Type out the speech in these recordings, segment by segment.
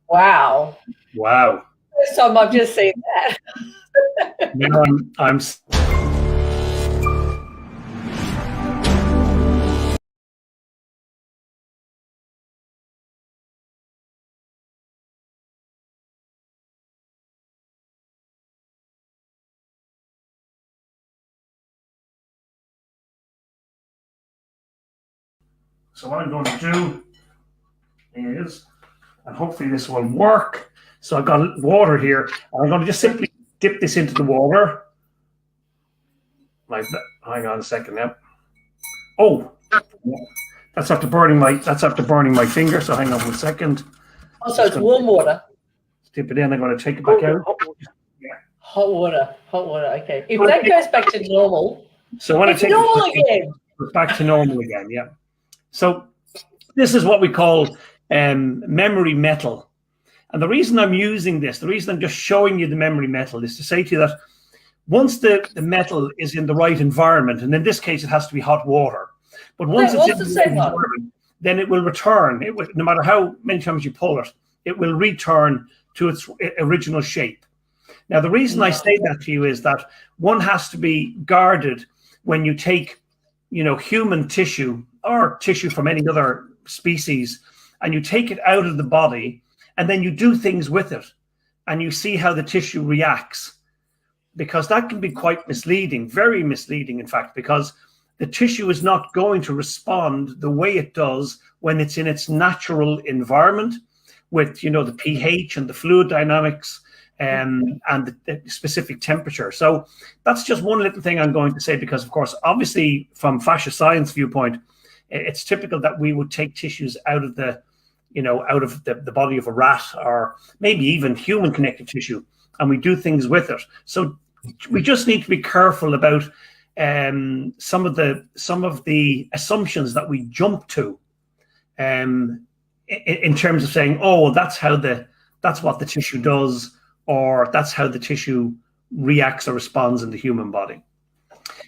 Wow. Wow. First time I've just seen that. Now I'm So what I'm going to do is, and hopefully this will work. So I've got water here. I'm going to just simply dip this into the water. Like that. Hang on a second now. Oh, that's after burning my finger. So hang on 1 second. Oh, so it's warm water. Dip it in. I'm going to take it back out. Hot water. Okay. If that goes back to normal, so when it's normal again. Back to normal again. Yeah. So this is what we call memory metal. And the reason I'm using this, the reason I'm just showing you the memory metal is to say to you that once the metal is in the right environment, and in this case it has to be hot water, but once it's in the right environment, then it will return. No matter how many times you pull it, it will return to its original shape. Now, the reason I say that to you is that one has to be guarded when you take, human tissue or tissue from any other species, and you take it out of the body, and then you do things with it, and you see how the tissue reacts, because that can be quite misleading, very misleading, in fact, because the tissue is not going to respond the way it does when it's in its natural environment with, the pH and the fluid dynamics and the specific temperature. So that's just one little thing I'm going to say, because, of course, obviously, from fascia science viewpoint, it's typical that we would take tissues out of the body of a rat, or maybe even human connective tissue, and we do things with it. So we just need to be careful about some of the assumptions that we jump to in terms of saying, oh, that's what the tissue does, or that's how the tissue reacts or responds in the human body.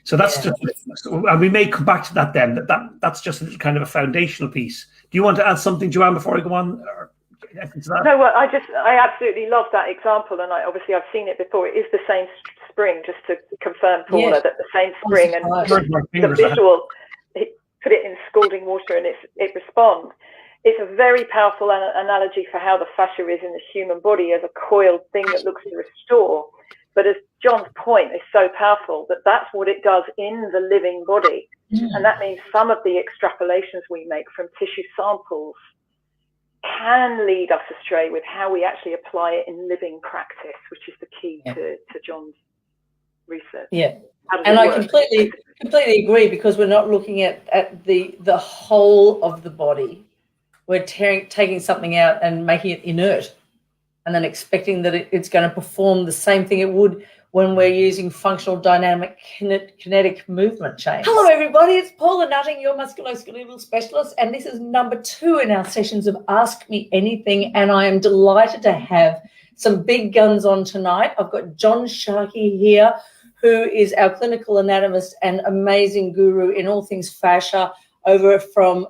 So that's just, and we may come back to that then. That's just a kind of a foundational piece. Do you want to add something, Joanne, before I go on? No, well, I absolutely love that example, and obviously I've seen it before. It is the same spring, just to confirm, Paula, that the same spring, and the visual, put it in scalding water and it responds. It's a very powerful analogy for how the fascia is in the human body as a coiled thing that looks to restore. But as John's point is so powerful, that's what it does in the living body. And that means some of the extrapolations we make from tissue samples can lead us astray with how we actually apply it in living practice, which is the key to John's research. Yeah. And I completely agree, because we're not looking at the whole of the body. We're taking something out and making it inert, and then expecting that it's going to perform the same thing it would when we're using functional dynamic kinetic movement change. Hello, everybody. It's Paula Nutting, your musculoskeletal specialist, and this is number 2 in our sessions of Ask Me Anything, and I am delighted to have some big guns on tonight. I've got John Sharkey here, who is our clinical anatomist and amazing guru in all things fascia, over from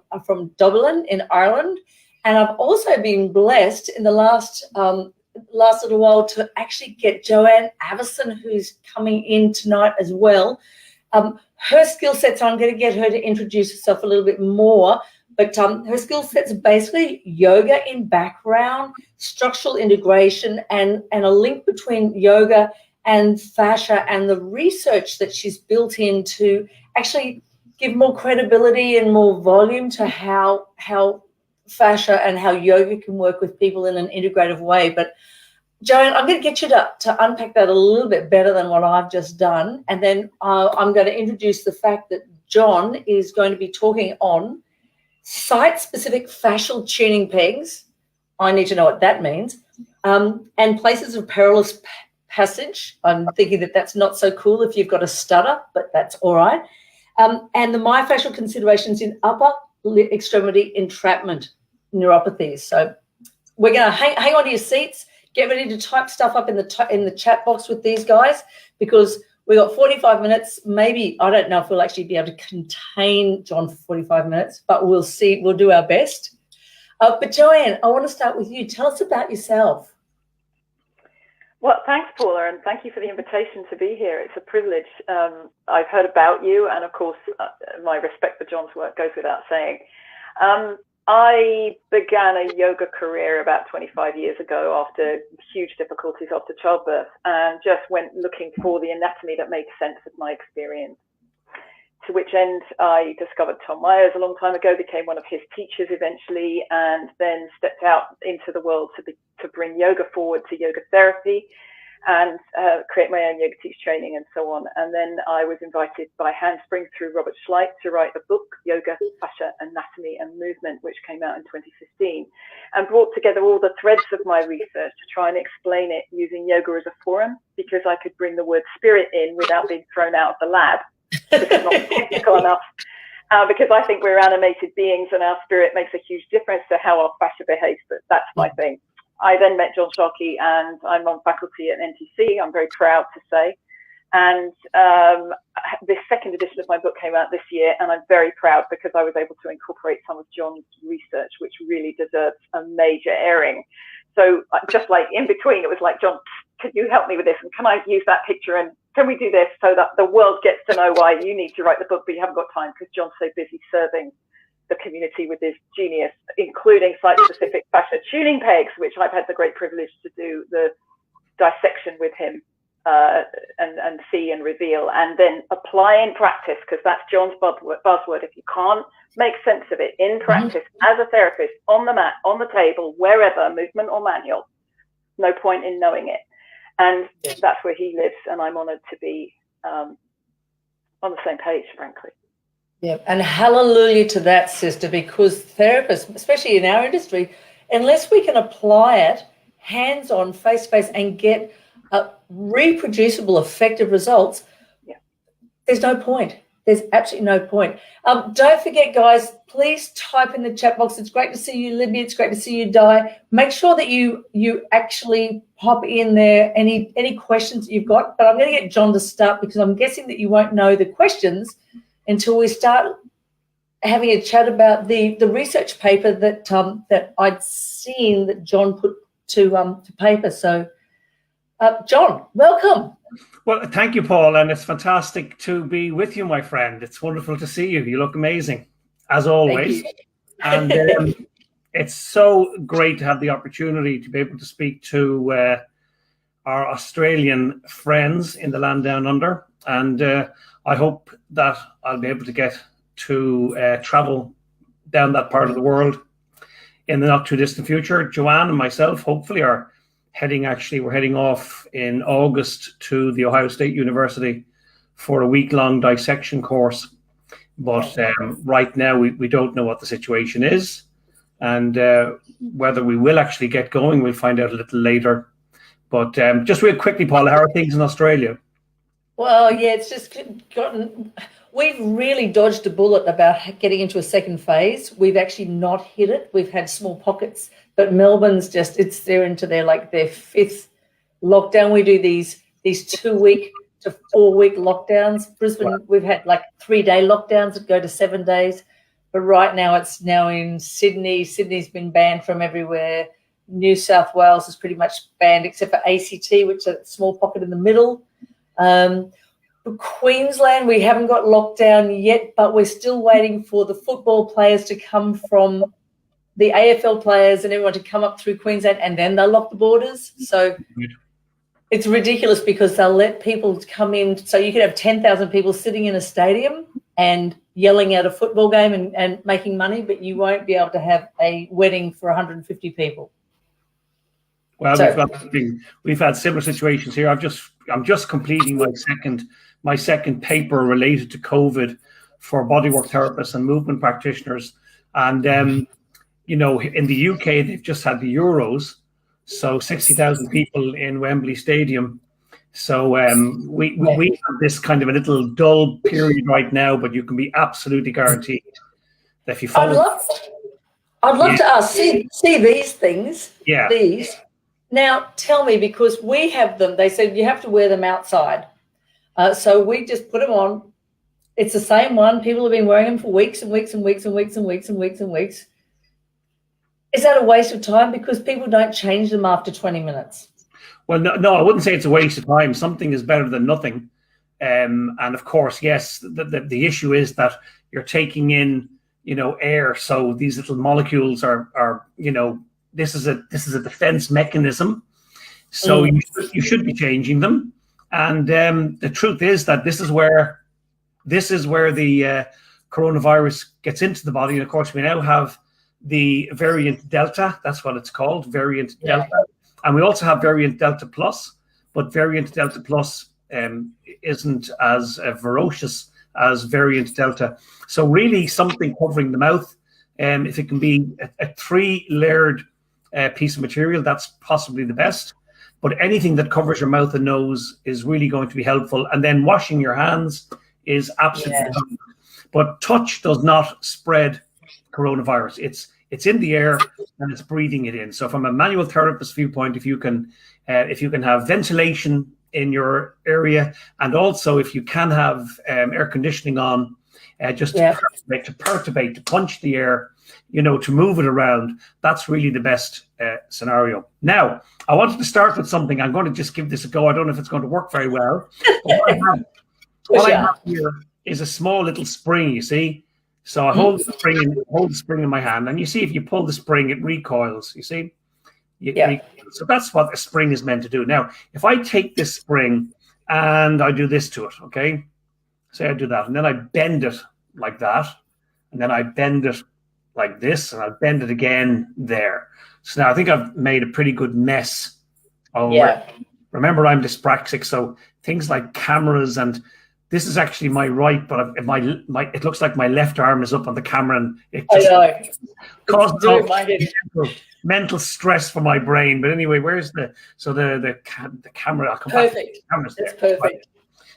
Dublin in Ireland. And I've also been blessed in the last little while to actually get Joanne Avison, who's coming in tonight as well. Her skill sets, I'm going to get her to introduce herself a little bit more, but her skill sets are basically yoga in background, structural integration, and a link between yoga and fascia, and the research that she's built in to actually give more credibility and more volume to how fascia and how yoga can work with people in an integrative way. But Joanne, I'm going to get you to unpack that a little bit better than what I've just done. And then I'm going to introduce the fact that John is going to be talking on site-specific fascial tuning pegs. I need to know what that means. And places of perilous passage. I'm thinking that's not so cool if you've got a stutter, but that's all right. And the myofascial considerations in upper extremity entrapment neuropathies. So we're going to hang on to your seats. Get ready to type stuff up in the chat box with these guys, because we got 45 minutes. Maybe, I don't know if we'll actually be able to contain John for 45 minutes, but we'll see. We'll do our best. But Joanne, I want to start with you. Tell us about yourself. Well, thanks, Paula, and thank you for the invitation to be here. It's a privilege. I've heard about you, and of course, my respect for John's work goes without saying. I began a yoga career about 25 years ago after huge difficulties after childbirth, and just went looking for the anatomy that made sense of my experience. To which end I discovered Tom Myers a long time ago, became one of his teachers eventually, and then stepped out into the world to bring yoga forward to yoga therapy and create my own yoga teach training and so on. And then I was invited by Handspring through Robert Schleight to write a book, Yoga, Fascia, Anatomy and Movement, which came out in 2015, and brought together all the threads of my research to try and explain it using yoga as a forum, because I could bring the word spirit in without being thrown out of the lab. It's not technical enough, because I think we're animated beings and our spirit makes a huge difference to how our fascia behaves, but that's my thing. I then met John Sharkey, and I'm on faculty at NTC, I'm very proud to say. And this second edition of my book came out this year, and I'm very proud because I was able to incorporate some of John's research, which really deserves a major airing. So just like in between, it was like, John, could you help me with this? And can I use that picture? And can we do this so that the world gets to know why you need to write the book, but you haven't got time because John's so busy serving the community with his genius, including site-specific fascia tuning pegs, which I've had the great privilege to do the dissection with him and see and reveal, and then apply in practice, because that's John's buzzword. If you can't make sense of it in practice as a therapist, on the mat, on the table, wherever, movement or manual, no point in knowing it. And that's where he lives, and I'm honoured to be on the same page, frankly. Yeah, and hallelujah to that, sister, because therapists, especially in our industry, unless we can apply it hands-on, face-to-face, and get reproducible, effective results, there's no point. There's absolutely no point. Don't forget, guys, please type in the chat box. It's great to see you, Libby. It's great to see you, Di. Make sure that you actually pop in there any questions that you've got. But I'm going to get John to start, because I'm guessing that you won't know the questions until we start having a chat about the research paper that I'd seen that John put to paper. So, John, welcome. Well, thank you, Paul, and it's fantastic to be with you, my friend. It's wonderful to see you. You look amazing, as always. And it's so great to have the opportunity to be able to speak to our Australian friends in the land down under. And I hope that I'll be able to get to travel down that part of the world in the not too distant future. Joanne and myself hopefully are we're heading off in August to the Ohio State University for a week-long dissection course. But right now we don't know what the situation is, and whether we will actually get going, we'll find out a little later. But just real quickly, Paula, how are things in Australia? Well, yeah, it's just we've really dodged a bullet about getting into a second phase. We've actually not hit it. We've had small pockets, but Melbourne's they're into their fifth lockdown. We do these 2-week to 4-week lockdowns. Brisbane, We've had 3-day lockdowns that go to 7 days. But right now it's now in Sydney. Sydney's been banned from everywhere. New South Wales is pretty much banned except for ACT, which is a small pocket in the middle. Queensland, we haven't got lockdown yet, but we're still waiting for the football players to come from the AFL players and everyone to come up through Queensland, and then they'll lock the borders. So it's ridiculous because they'll let people come in. So you could have 10,000 people sitting in a stadium and yelling out a football game and making money, but you won't be able to have a wedding for 150 people. Well, we've had similar situations here. I'm just completing my second paper related to COVID for bodywork therapists and movement practitioners. And in the UK, they've just had the Euros, so 60,000 people in Wembley Stadium. So we have this kind of a little dull period right now, but you can be absolutely guaranteed that if you follow. I'd love to see these things. Yeah. These. Now, tell me, because we have them, they said you have to wear them outside. So we just put them on. It's the same one. People have been wearing them for weeks and weeks and weeks and weeks and weeks and weeks and weeks. Is that a waste of time? Because people don't change them after 20 minutes. Well, no, I wouldn't say it's a waste of time. Something is better than nothing. And of course, yes, the issue is that you're taking in, air. So these little molecules are this is a defense mechanism. So you should be changing them. And the truth is that this is where the coronavirus gets into the body. And of course, we now have the variant Delta. That's what it's called, variant Delta. And we also have variant Delta Plus, but variant Delta Plus isn't as ferocious as variant Delta. So really something covering the mouth, if it can be a 3-layered piece of material, that's possibly the best. But anything that covers your mouth and nose is really going to be helpful. And then washing your hands is absolutely helpful. But touch does not spread coronavirus. It's in the air and it's breathing it in. So from a manual therapist viewpoint, if you can have ventilation in your area, and also if you can have air conditioning on, just to perturbate, to punch the air, to move it around, that's really the best scenario. Now, I wanted to start with something. I'm going to just give this a go. I don't know if it's going to work very well. What I have here is a small little spring, you see. So I hold the spring in my hand, and you see if you pull the spring, it recoils, you see? So that's what a spring is meant to do. Now, if I take this spring and I do this to it, okay? Say I do that, and then I bend it like that, and then I bend it like this, and I bend it again there. So now I think I've made a pretty good mess. Remember, I'm dyspraxic, so things like cameras, and this is actually my right, but it looks like my left arm is up on the camera, and it just causes mental stress for my brain. But anyway, where's the camera? I'll come back. Perfect. Camera's there. It's perfect. Right.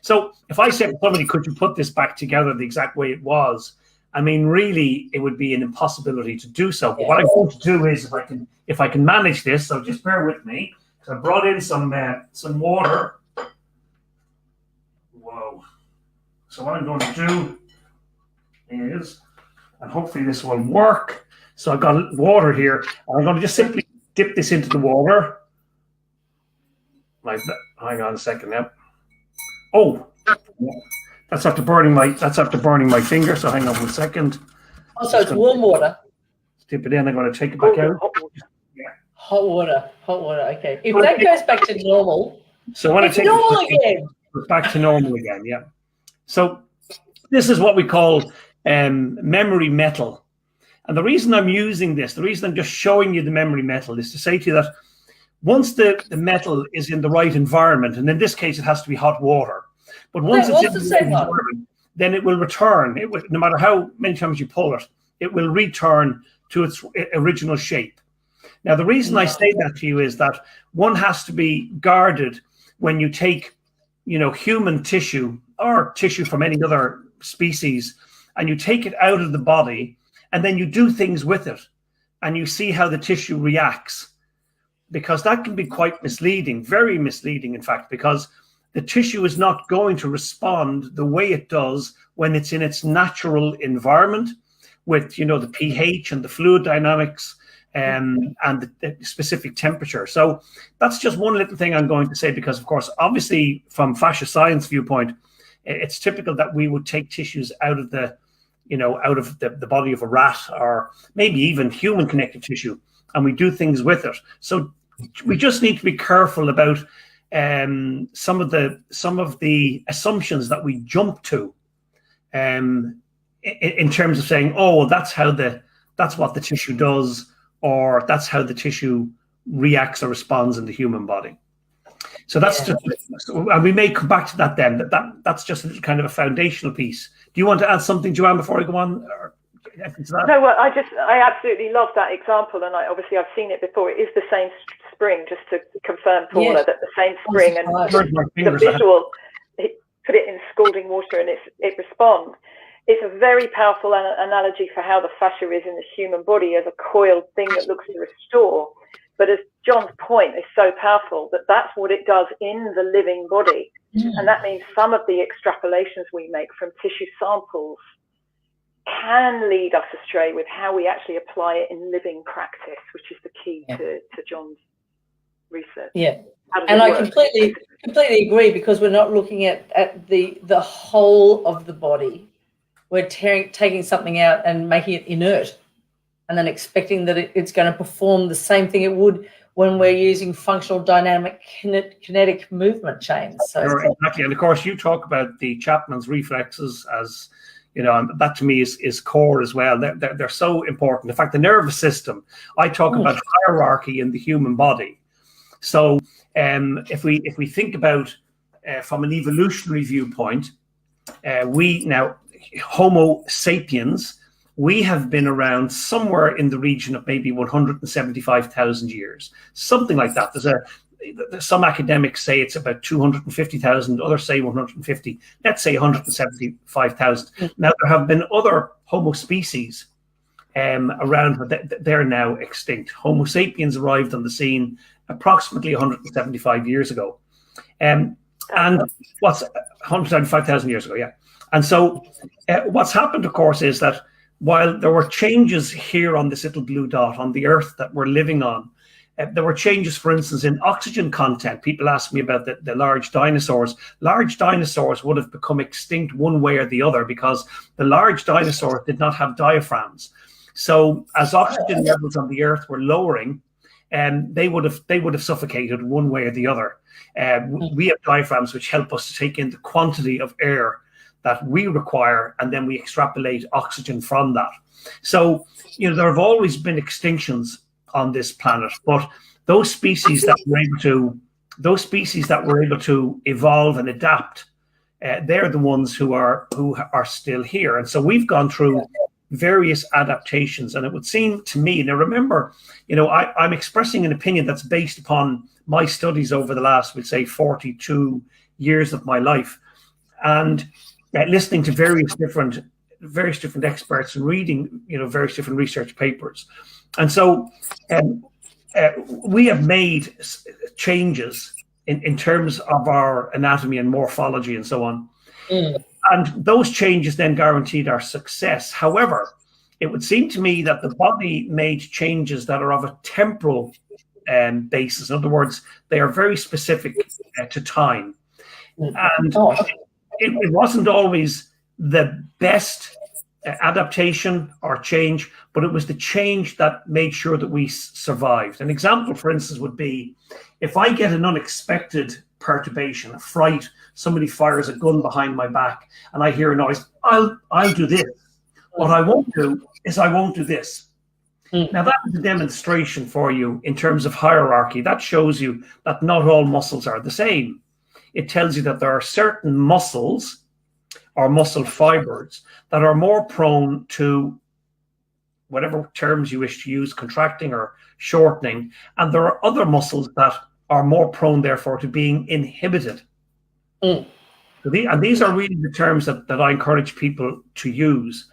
So if I said to somebody, could you put this back together the exact way it was? I mean, really, it would be an impossibility to do so. But what I'm going to do is, if I can manage this, so just bear with me. So I brought in some water. Whoa. So what I'm going to do is, and hopefully this will work. So I've got water here. And I'm going to just simply dip this into the water. Like that. Hang on a second now. Oh, that's after burning my finger. So hang on 1 second. Oh, so it's warm water. Dip it in. I'm going to take it back out. Hot water. Okay. If that goes back to normal, so when it's normal again. Back to normal again. Yeah. So this is what we call memory metal. And the reason I'm using this, the reason I'm just showing you the memory metal, is to say to you that once the metal is in the right environment, and in this case it has to be hot water, but once it's in the right environment, then it will return. No matter how many times you pull it, it will return to its original shape. Now, the reason I say that to you is that one has to be guarded when you take, human tissue or tissue from any other species, and you take it out of the body, and then you do things with it, and you see how the tissue reacts, because that can be quite misleading, very misleading, in fact, because the tissue is not going to respond the way it does when it's in its natural environment with, the pH and the fluid dynamics and the specific temperature. So that's just one little thing I'm going to say, because, of course, obviously, from fascia science viewpoint, it's typical that we would take tissues out of the body of a rat, or maybe even human connective tissue, and we do things with it. So we just need to be careful about some of the assumptions that we jump to in terms of saying, oh, well, that's what the tissue does, or that's how the tissue reacts or responds in the human body. So that's just, and we may come back to that then. That's just a kind of a foundational piece. Do you want to add something, Joanne, before I go on? No, well, I absolutely love that example, and I've seen it before. It is the same spring, just to confirm, Paula, that the same spring, and the visual, put it in scalding water and it responds. It's a very powerful analogy for how the fascia is in the human body as a coiled thing that looks to restore. But as John's point is so powerful, that's what it does in the living body. And that means some of the extrapolations we make from tissue samples can lead us astray with how we actually apply it in living practice, which is the key to John's research. Yeah, and I completely agree, because we're not looking at the whole of the body. We're taking something out and making it inert, and then expecting that it's going to perform the same thing it would when we're using functional dynamic kinetic movement chains. So exactly, and of course you talk about the Chapman's reflexes as, you know, and that to me is core as well. They're so important. In fact, the nervous system, I talk about hierarchy in the human body. So if we think about from an evolutionary viewpoint, we now, Homo sapiens, we have been around somewhere in the region of maybe 175,000 years, something like that. There's some academics say it's about 250,000, others say 150. Let's say 175,000. Now, there have been other Homo species around, but they're now extinct. Homo sapiens arrived on the scene approximately 175 years ago. And what's 175,000 years ago, yeah. And so what's happened, of course, is that while there were changes here on this little blue dot on the Earth that we're living on, there were changes, for instance, in oxygen content. People ask me about the large dinosaurs. Large dinosaurs would have become extinct one way or the other because the large dinosaurs did not have diaphragms. So as oxygen levels on the Earth were lowering, they would have suffocated one way or the other. We have diaphragms which help us to take in the quantity of air that we require, and then we extrapolate oxygen from that. So, you know, there have always been extinctions on this planet, but those species that were able to evolve and adapt, they're the ones who are still here. And so we've gone through various adaptations, and it would seem to me, now remember, you know, I'm expressing an opinion that's based upon my studies over the last, we'd say, 42 years of my life, and listening to various different experts and reading, you know, various different research papers. And so we have made changes in terms of our anatomy and morphology and so on. And those changes then guaranteed our success. However, it would seem to me that the body made changes that are of a temporal basis. In other words, they are very specific to time. And it wasn't always the best adaptation or change, but it was the change that made sure that we survived. An example, for instance, would be if I get an unexpected perturbation, a fright, somebody fires a gun behind my back and I hear a noise, I'll do this. What I won't do is I won't do this. Now that is a demonstration for you in terms of hierarchy. That shows you that not all muscles are the same. It tells you that there are certain muscles or muscle fibers that are more prone to whatever terms you wish to use, contracting or shortening, and there are other muscles that are more prone, therefore, to being inhibited. And these are really the terms that I encourage people to use.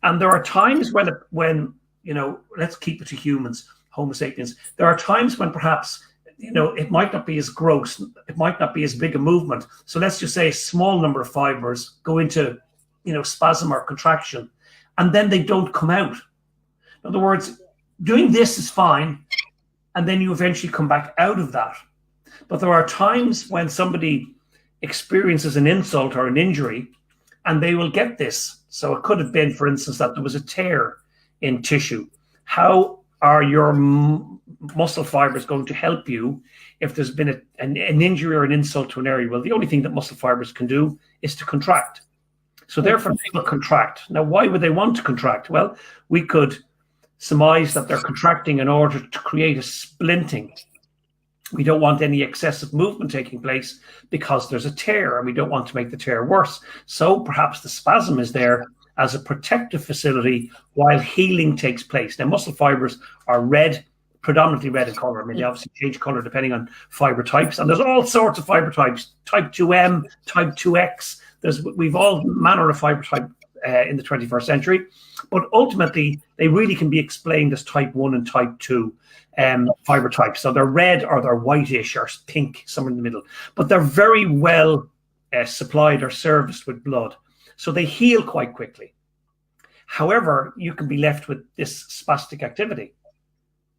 And there are times when you know, let's keep it to humans, Homo sapiens, there are times when perhaps, you know, it might not be as gross, it might not be as big a movement. So let's just say a small number of fibers go into, you know, spasm or contraction, and then they don't come out. In other words, doing this is fine, and then you eventually come back out of that. But there are times when somebody experiences an insult or an injury, and they will get this. So it could have been, for instance, that there was a tear in tissue. How are your muscle fibers going to help you if there's been an injury or an insult to an area? Well, the only thing that muscle fibers can do is to contract. So therefore, they will contract. Now, why would they want to contract? Well, we could surmise that they're contracting in order to create a splinting. We don't want any excessive movement taking place because there's a tear, and we don't want to make the tear worse. So perhaps the spasm is there as a protective facility while healing takes place. Now, muscle fibers are red, predominantly red in color. I mean, they obviously change color depending on fiber types, and there's all sorts of fiber types, type 2M, type 2X. We've all manner of fiber type in the 21st century, but ultimately they really can be explained as type 1 and type 2 fiber types. So they're red or they're whitish or pink, somewhere in the middle, but they're very well supplied or serviced with blood. So they heal quite quickly. However, you can be left with this spastic activity.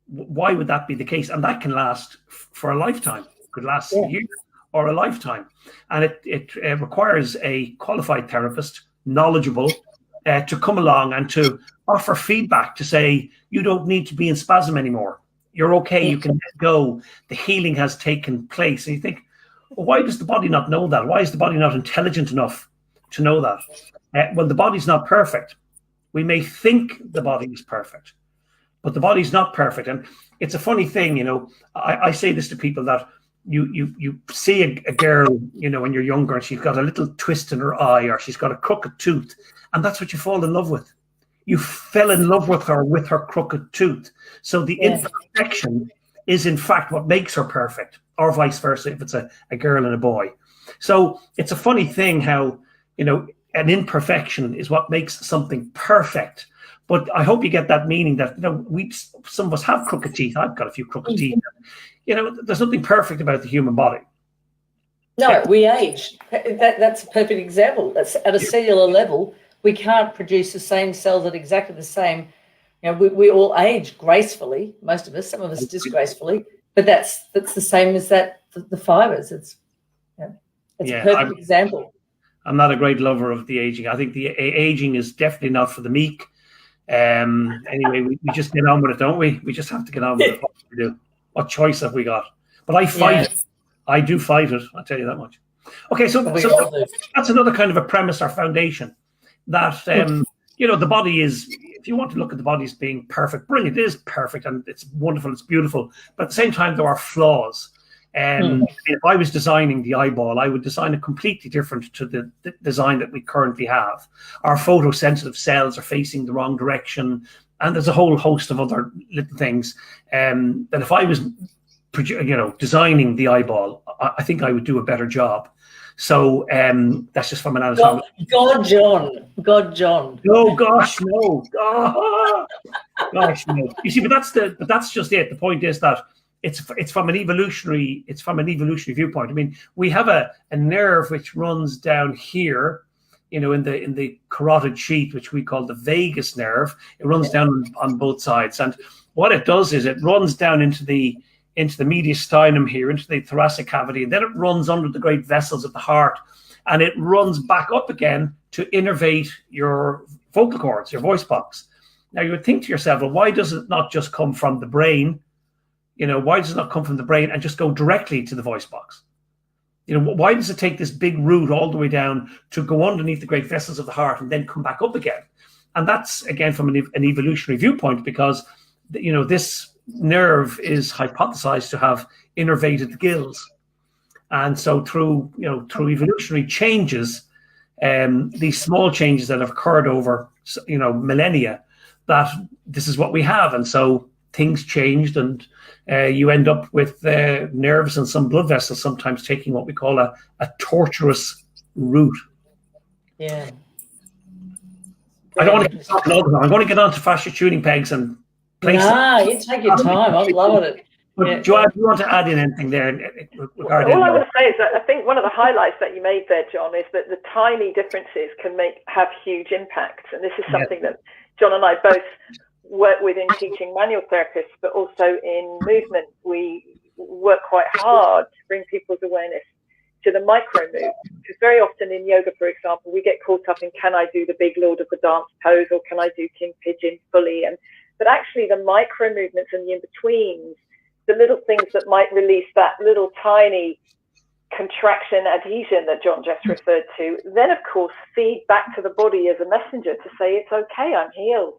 Why would that be the case? And that can last for a lifetime. It could last a year or a lifetime. And it requires a qualified therapist, knowledgeable, to come along and to offer feedback to say, you don't need to be in spasm anymore. You're okay. You can let go. The healing has taken place. And you think, well, why does the body not know that? Why is the body not intelligent enough to know that? Well, the body's not perfect. We may think the body is perfect, but the body's not perfect. And it's a funny thing, you know, I say this to people, that you see a girl, you know, when you're younger, and she's got a little twist in her eye, or she's got a crooked tooth, and that's what you fall in love with. You fell in love with her crooked tooth. So the imperfection is in fact what makes her perfect, or vice versa if it's a girl and a boy. So it's a funny thing how, you know, an imperfection is what makes something perfect. But I hope you get that meaning that, you know, some of us have crooked teeth. I've got a few crooked teeth. You know, there's nothing perfect about the human body. No, we age. That's a perfect example. That's at a cellular level. We can't produce the same cells at exactly the same. You know, we all age gracefully. Most of us, some of us disgracefully. But that's the same as that. The fibers. It's a perfect example. I'm not a great lover of the aging. I think the aging is definitely not for the meek. Anyway, we just get on with it, don't we? We just have to get on with it. What we do? What choice have we got? But I fight it. I do fight it. I'll tell you that much. Okay, so that's another kind of a premise or foundation that, you know, the body is, if you want to look at the body as being perfect, brilliant, it is perfect and it's wonderful, it's beautiful. But at the same time, there are flaws. If I was designing the eyeball, I would design it completely different to the design that we currently have. Our photosensitive cells are facing the wrong direction, and there's a whole host of other little things that if I was, you know, designing the eyeball, I think I would do a better job. So that's just from an anatomy. God, John. Oh gosh, no. Oh, gosh, no. You see, but that's just it. The point is that it's from an evolutionary viewpoint. I mean, we have a nerve which runs down here, you know, in the carotid sheath, which we call the vagus nerve. It runs down on both sides, and what it does is it runs down into the mediastinum here, into the thoracic cavity, and then it runs under the great vessels of the heart, and it runs back up again to innervate your vocal cords, your voice box. Now you would think to yourself, well, why does it not just come from the brain? You know, why does it not come from the brain and just go directly to the voice box? You know, why does it take this big route all the way down to go underneath the great vessels of the heart and then come back up again? And that's, again, from an evolutionary viewpoint, because, you know, this nerve is hypothesized to have innervated the gills. And so through evolutionary changes, these small changes that have occurred over, you know, millennia, that this is what we have. And so things changed, and you end up with nerves and some blood vessels sometimes taking what we call a tortuous route. Yeah. I don't want to keep talking all the time. I'm going to get on to fascia tuning pegs and place them. You take your time. I'm loving it. But Joanne, do you want to add in anything there? All I want to say is that I think one of the highlights that you made there, John, is that the tiny differences can have huge impacts. And this is something that John and I both work with in teaching manual therapists, but also in movement. We work quite hard to bring people's awareness to the micro moves, because very often in yoga, for example, we get caught up in, can I do the big Lord of the Dance pose, or can I do King Pigeon fully? But actually the micro movements and the in-betweens, the little things that might release that little tiny contraction adhesion that John just referred to, then of course feed back to the body as a messenger to say, it's okay, I'm healed.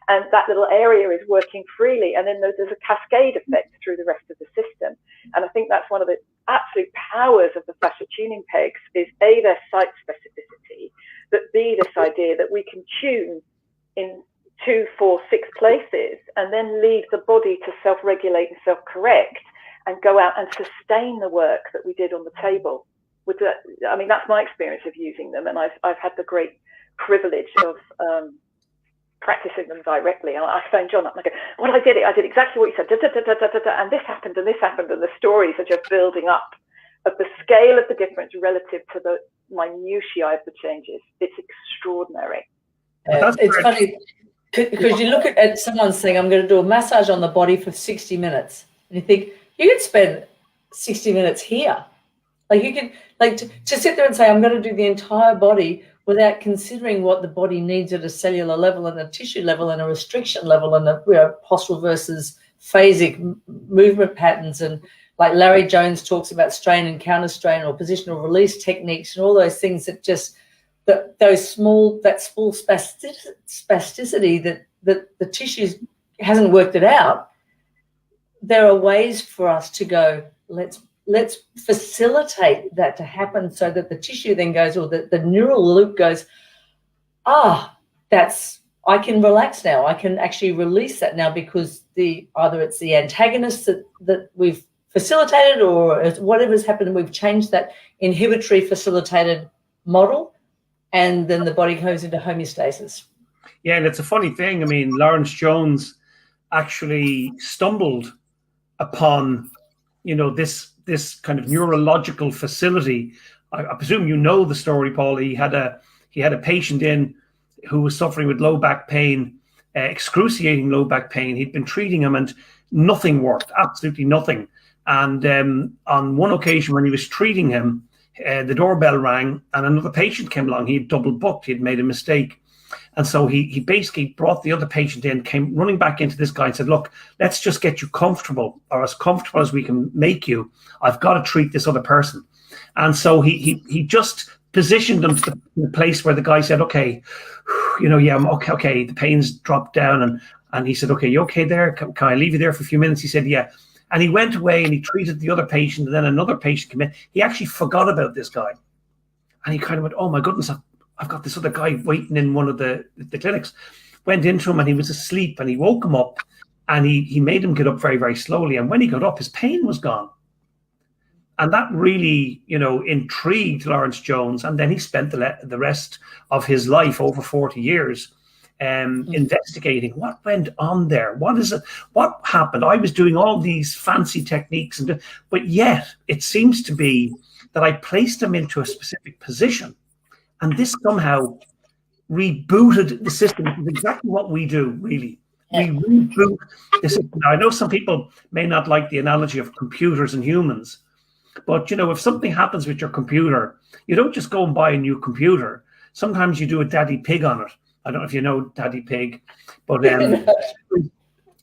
And that little area is working freely. And then there's a cascade effect through the rest of the system. And I think that's one of the absolute powers of the fascia tuning pegs is A, their site specificity, but B, this idea that we can tune in 2, 4, 6 places and then leave the body to self-regulate and self-correct and go out and sustain the work that we did on the table. I mean, that's my experience of using them. And I've had the great privilege of practicing them directly. And I phone John up and I go, well, I did exactly what you said, and this happened, and this happened, and the stories are just building up of the scale of the difference relative to the minutiae of the changes. It's extraordinary. It's funny because you look at someone saying, I'm going to do a massage on the body for 60 minutes. And you think, you could spend 60 minutes here. Like you can, like to sit there and say, I'm going to do the entire body without considering what the body needs at a cellular level and a tissue level and a restriction level and a postural versus phasic movement patterns. And like Larry Jones talks about strain and counter strain or positional release techniques and all those things that just, that small spasticity that the tissues hasn't worked it out. There are ways for us to go, let's facilitate that to happen so that the tissue then goes, or the neural loop goes, I can relax now. I can actually release that now because either it's the antagonist that we've facilitated or whatever's happened, we've changed that inhibitory facilitated model, and then the body goes into homeostasis. Yeah, and it's a funny thing. I mean, Lawrence Jones actually stumbled upon, this kind of neurological facility. I presume you know the story, Paul. He had a patient in who was suffering with low back pain, excruciating low back pain. He'd been treating him and nothing worked, absolutely nothing. And on one occasion when he was treating him, the doorbell rang and another patient came along. He had double booked. He had made a mistake. And so he basically brought the other patient in, came running back into this guy and said, look, let's just get you comfortable, or as comfortable as we can make you. I've got to treat this other person. And so he just positioned them to the place where the guy said, okay, I'm okay. The pain's dropped down. And he said, okay, you okay there? Can I leave you there for a few minutes? He said, yeah. And he went away and he treated the other patient, and then another patient came in. He actually forgot about this guy. And he kind of went, oh my goodness, I've got this other guy waiting in one of the clinics. Went into him and he was asleep, and he woke him up and he made him get up very, very slowly. And when he got up, his pain was gone. And that really, intrigued Lawrence Jones. And then he spent the rest of his life, over 40 years, investigating what went on there. What is it? What happened? I was doing all these fancy techniques, but yet it seems to be that I placed him into a specific position. And this somehow rebooted the system. It's exactly what we do, really. We reboot the system. Now, I know some people may not like the analogy of computers and humans, but, if something happens with your computer, you don't just go and buy a new computer. Sometimes you do a daddy pig on it. I don't know if you know Daddy Pig, but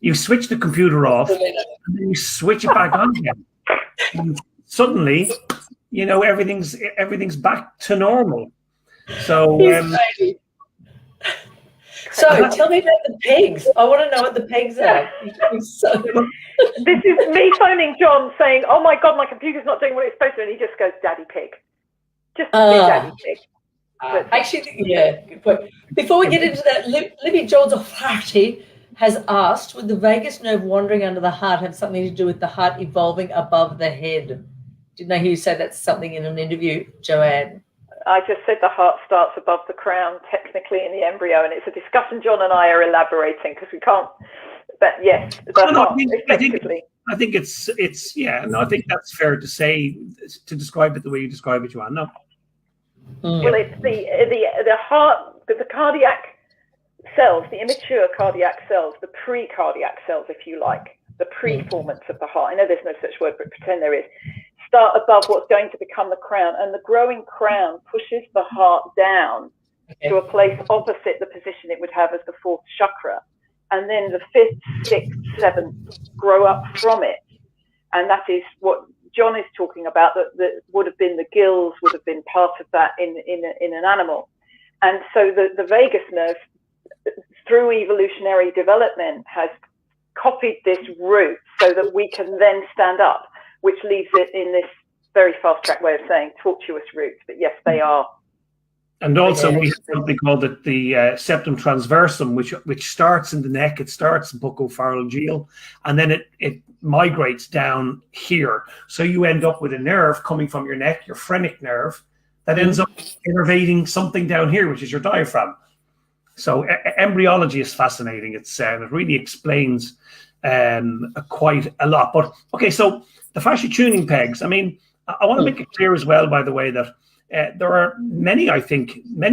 you switch the computer off and then you switch it back on again. And suddenly, everything's back to normal. So, tell me about the pigs. I want to know what the pigs are. This is me phoning John saying, oh my God, my computer's not doing what it's supposed to. And he just goes, Daddy Pig. Just Daddy Pig. But before we get into that, Libby Jones O'Flaherty has asked, would the vagus nerve wandering under the heart have something to do with the heart evolving above the head? Didn't I hear you say that's something in an interview, Joanne? I just said the heart starts above the crown, technically in the embryo, and it's a discussion John and I are elaborating because we can't. But yes, I think I think that's fair to say, to describe it the way you describe it, Joanne. No. Well, it's the heart, the cardiac cells, the immature cardiac cells, the pre-cardiac cells, if you like, the pre-formants of the heart. I know there's no such word, but pretend there is. Start above what's going to become the crown, and the growing crown pushes the heart down to a place opposite the position it would have as the fourth chakra, and then the fifth, sixth, seventh grow up from it, and that is what John is talking about. That would have been the gills, would have been part of that in an animal, and so the vagus nerve, through evolutionary development, has copied this route so that we can then stand up, which leaves it in this very fast-track way of saying tortuous routes. But yes, they are. And also we have something called the septum transversum, which starts in the neck. It starts in buccopharyngeal, and then it migrates down here. So you end up with a nerve coming from your neck, your phrenic nerve, that ends up innervating something down here, which is your diaphragm. So embryology is fascinating. It really explains quite a lot. But okay, so the fascia tuning pegs. I mean, I want to make it clear as well, by the way, that there are many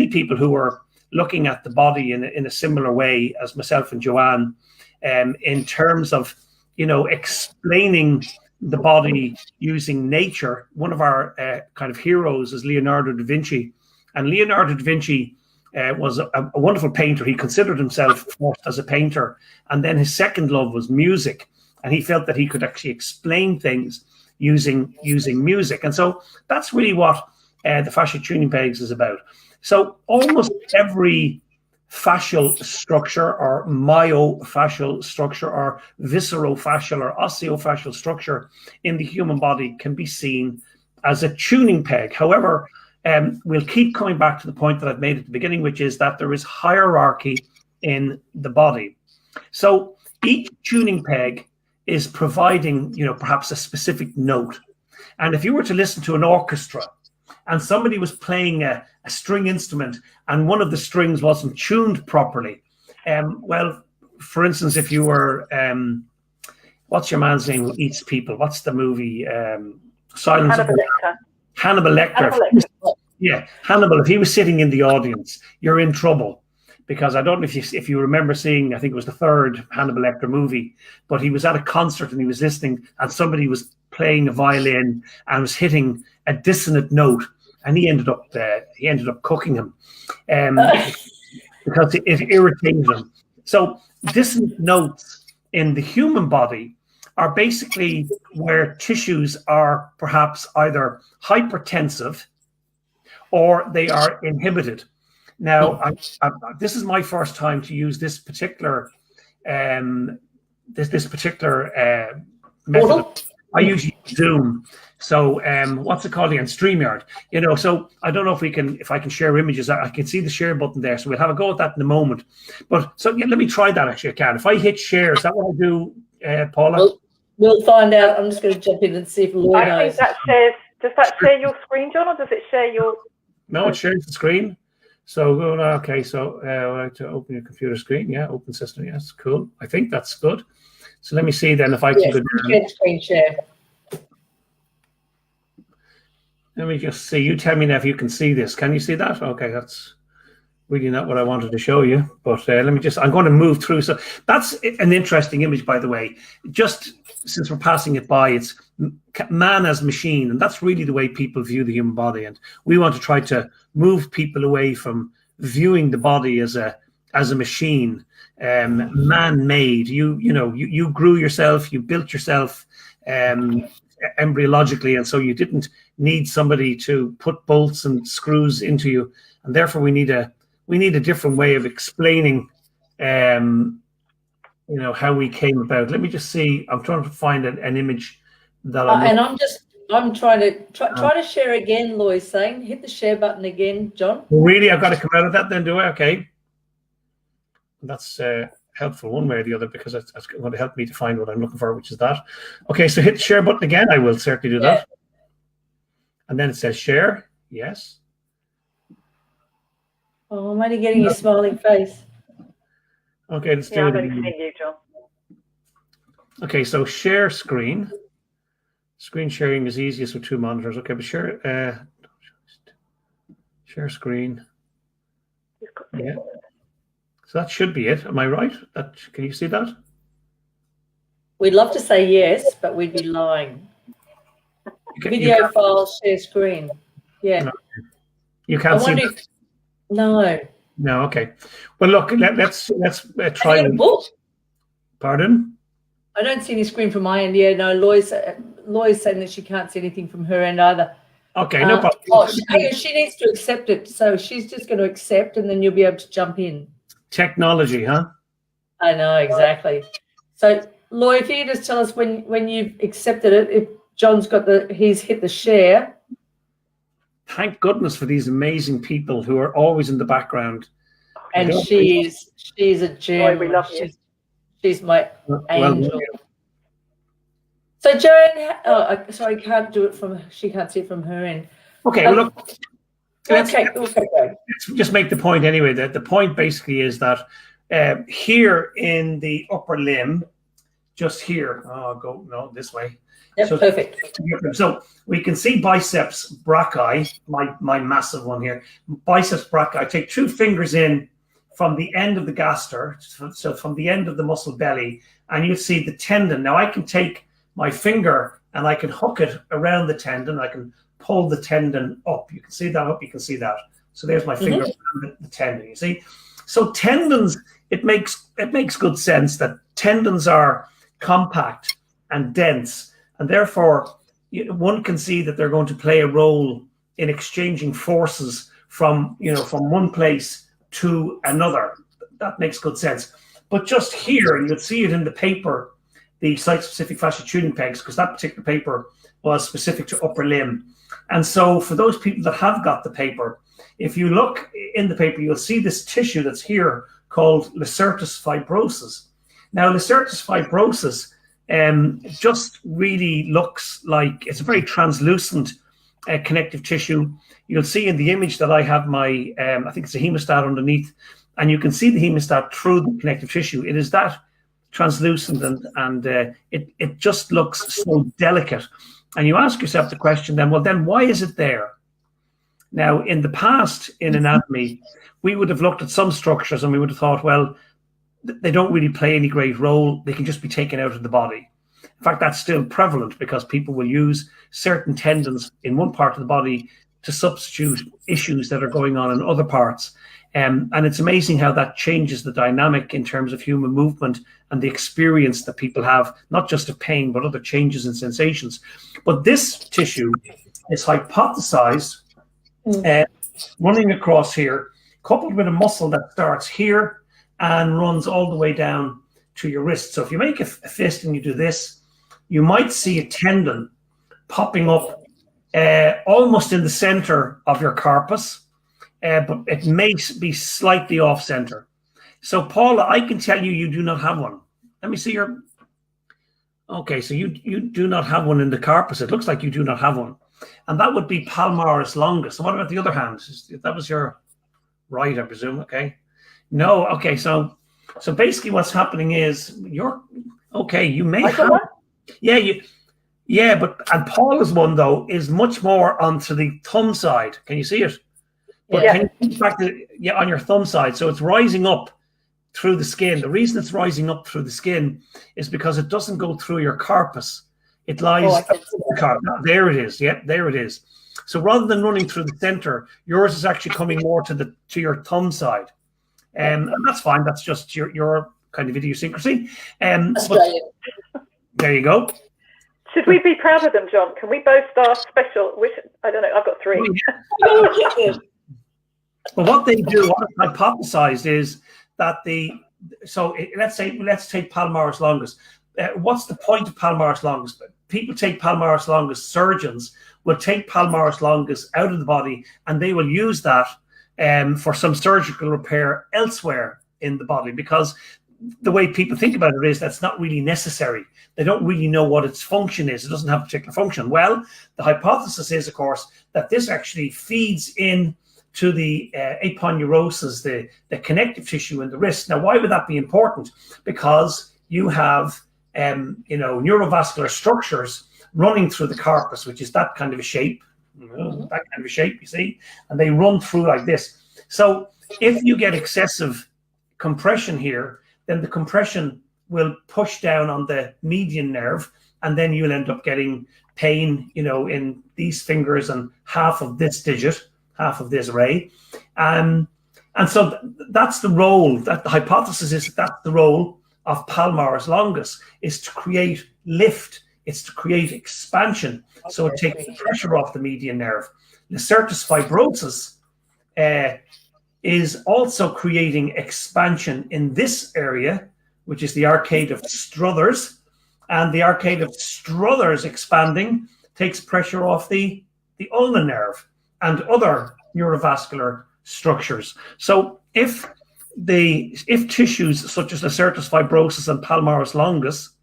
people who are looking at the body in a similar way as myself and Joanne, in terms of, explaining the body using nature. One of our kind of heroes is Leonardo da Vinci. And Leonardo da Vinci was a wonderful painter. He considered himself first as a painter, and then his second love was music. And he felt that he could actually explain things using music. And so that's really what the fascia tuning pegs is about. So almost every fascial structure, or myofascial structure, or viscerofascial or osteofascial structure in the human body can be seen as a tuning peg. However, we'll keep coming back to the point that I've made at the beginning, which is that there is hierarchy in the body. So each tuning peg is providing, perhaps a specific note. And if you were to listen to an orchestra and somebody was playing a string instrument and one of the strings wasn't tuned properly, well, for instance, if you were, what's your man's name who eats people? What's the movie? Silence of the Hannibal Lecter. Yeah, Hannibal, if he was sitting in the audience, you're in trouble. Because I don't know if you remember seeing, I think it was the third Hannibal Lecter movie, but he was at a concert and he was listening, and somebody was playing a violin and was hitting a dissonant note, and he ended up cooking him because it irritated him. So dissonant notes in the human body are basically where tissues are perhaps either hypertensive or they are inhibited. Now, this is my first time to use this particular this particular method. I usually use Zoom. So what's it called again? StreamYard. So I don't know if I can share images. I can see the share button there. So we'll have a go at that in a moment. But so yeah, let me try that actually. I can. If I hit share, is that what I do, Paula? We'll find out. I'm just going to jump in and see if Lloyd knows. I think that shares. Does that share your screen, John, or does it share your? No, it shares the screen. So, okay, so I like to open your computer screen. Yeah, open system. Yes, cool. I think that's good. So let me see then if I can go down. Screen share. Let me just see. You tell me now if you can see this. Can you see that? Okay, that's really not what I wanted to show you. But I'm going to move through. So that's an interesting image, by the way. Just since we're passing it by, it's man as machine. And that's really the way people view the human body. And we want to try to move people away from viewing the body as a machine, man-made. You grew yourself, you built yourself embryologically, and so you didn't need somebody to put bolts and screws into you. And therefore, we need a different way of explaining, how we came about. Let me just see. I'm trying to find an image that I'm trying to share again. Lois saying, hit the share button again, John. Really, I've got to come out of that then, do I? Okay, that's helpful one way or the other, because it's going to help me to find what I'm looking for, which is that. Okay, so hit the share button again. I will certainly do that. And then it says share. Yes. Oh, I'm only getting your smiling face. Okay, let's do it. I'm only seeing you, John. Okay, so share screen. Screen sharing is easiest with two monitors. Okay, but share screen. Yeah. So that should be it. Am I right? Can you see that? We'd love to say yes, but we'd be lying. Video file, share screen. Yeah. No. You can't see that. No. No. Okay. Well, look. Let's try. A book? Pardon? I don't see any screen from my end. Yeah. No. Lois saying that she can't see anything from her end either. Okay. No problem. She needs to accept it. So she's just going to accept, and then you'll be able to jump in. Technology, huh? I know, exactly. So, Lloyd, if you just tell us when you've accepted it, if John's he's hit the share. Thank goodness for these amazing people who are always in the background. And she's a gem. Boy, we love you. She's my angel. So, Joanne, sorry, can't do it she can't see it from her end. Okay, well, look. Let's just make the point anyway. That the point basically is that here in the upper limb, just here. Oh, this way. Yep, perfect. So we can see biceps brachii, my massive one here. Biceps brachii. I take 2 fingers in from the end of the gaster, so from the end of the muscle belly, and you see the tendon. Now I can take my finger and I can hook it around the tendon. I can pull the tendon up. You can see that up. You can see that. So there's my finger around the tendon. You see. So tendons. It makes good sense that tendons are compact and dense, and therefore one can see that they're going to play a role in exchanging forces from one place to another. That makes good sense. But just here, and you'll see it in the paper, the site-specific fascia tuning pegs, because that particular paper was specific to upper limb. And so for those people that have got the paper, if you look in the paper, you'll see this tissue that's here called lacertus fibrosus. Now, lacertus fibrosus just really looks like it's a very translucent connective tissue. You'll see in the image that I have my, I think it's a hemostat underneath, and you can see the hemostat through the connective tissue. It is that translucent, and it just looks so delicate. And you ask yourself the question then, well, then why is it there? Now, in the past, in anatomy, we would have looked at some structures and we would have thought, well, they don't really play any great role. They can just be taken out of the body. In fact, that's still prevalent because people will use certain tendons in one part of the body to substitute issues that are going on in other parts. And it's amazing how that changes the dynamic in terms of human movement and the experience that people have, not just of pain, but other changes in sensations. But this tissue is hypothesized running across here, coupled with a muscle that starts here and runs all the way down to your wrist. So if you make a fist and you do this, you might see a tendon popping up almost in the center of your carpus, but it may be slightly off center. So Paula, I can tell you, you do not have one. Let me see your, okay, so you do not have one in the carpus. It looks like you do not have one. And that would be palmaris longus. So what about the other hand? That was your right, I presume, okay? No, okay, so basically what's happening is you're, okay, you may have, and Paula's one though is much more onto the thumb side. Can you see it? But can you back to, on your thumb side? So it's rising up through the skin. The reason it's rising up through the skin is because it doesn't go through your carpus. It lies the carpus. There it is. Yeah, there it is. So rather than running through the center, yours is actually coming more to your thumb side. And that's fine. That's just your kind of idiosyncrasy. But there you go. Should we be proud of them, John? Can we boast our special? Which I don't know. I've got 3. Well, what they do, what is hypothesized is that let's take palmaris longus. What's the point of palmaris longus? People take palmaris longus, surgeons will take palmaris longus out of the body and they will use that for some surgical repair elsewhere in the body, because the way people think about it is that's not really necessary. They don't really know what its function is. It doesn't have a particular function. Well, the hypothesis is, of course, that this actually feeds in to the aponeurosis, the connective tissue in the wrist. Kind of that be important? Because you have neurovascular structures running through the carpus, which is that kind of a shape, that kind of a shape, you see, and they run through like this. So if you get excessive compression here, then the compression will push down on the median nerve, and then you'll end up getting pain, in these fingers and half of this digit, half of this ray. And so that's the role, that the hypothesis is that's the role of palmaris longus, is to create lift. It's to create expansion. So it takes the pressure off the median nerve. Lacertus fibrosus is also creating expansion in this area, which is the arcade of Struthers. And the arcade of Struthers expanding takes pressure off the ulnar nerve and other neurovascular structures. So if tissues such as lacertus fibrosus and palmaris longus,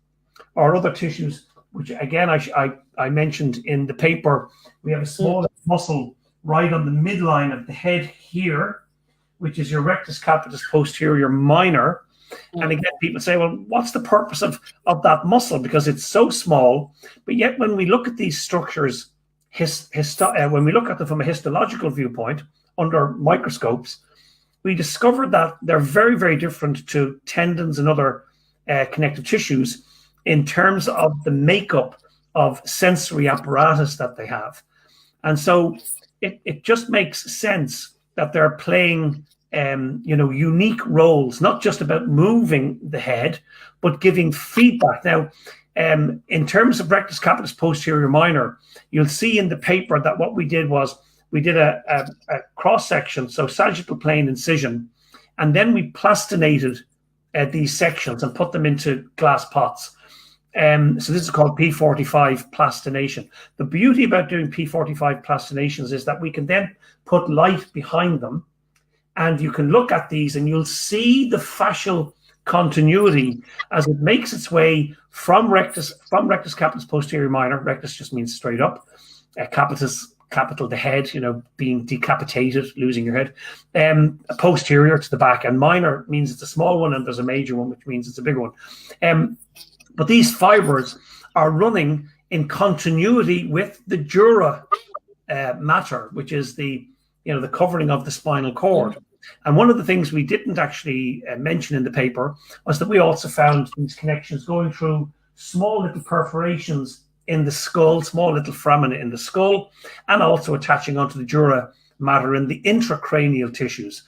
or other tissues, which again I mentioned in the paper, we have a small muscle right on the midline of the head here, which is your rectus capitis posterior minor. And again, people say, well, what's the purpose of that muscle? Because it's so small. But yet when we look at these structures, when we look at them from a histological viewpoint under microscopes, we discovered that they're very, very different to tendons and other connective tissues in terms of the makeup of sensory apparatus that they have. And so it just makes sense that they're playing unique roles, not just about moving the head, but giving feedback. Now, in terms of rectus capitis posterior minor, you'll see in the paper that what we did was we did a cross section, so sagittal plane incision, and then we plastinated these sections and put them into glass pots. So this is called P45 plastination. The beauty about doing P45 plastinations is that we can then put light behind them, and you can look at these and you'll see the fascial continuity as it makes its way from rectus capitis posterior minor. Rectus just means straight up. Capitis, capital, the head, being decapitated, losing your head. Posterior to the back, and minor means it's a small one, and there's a major one, which means it's a big one. But these fibers are running in continuity with the dura mater, which is the covering of the spinal cord. And one of the things we didn't actually mention in the paper was that we also found these connections going through small little perforations in the skull, small little foramina in the skull, and also attaching onto the dura mater in the intracranial tissues.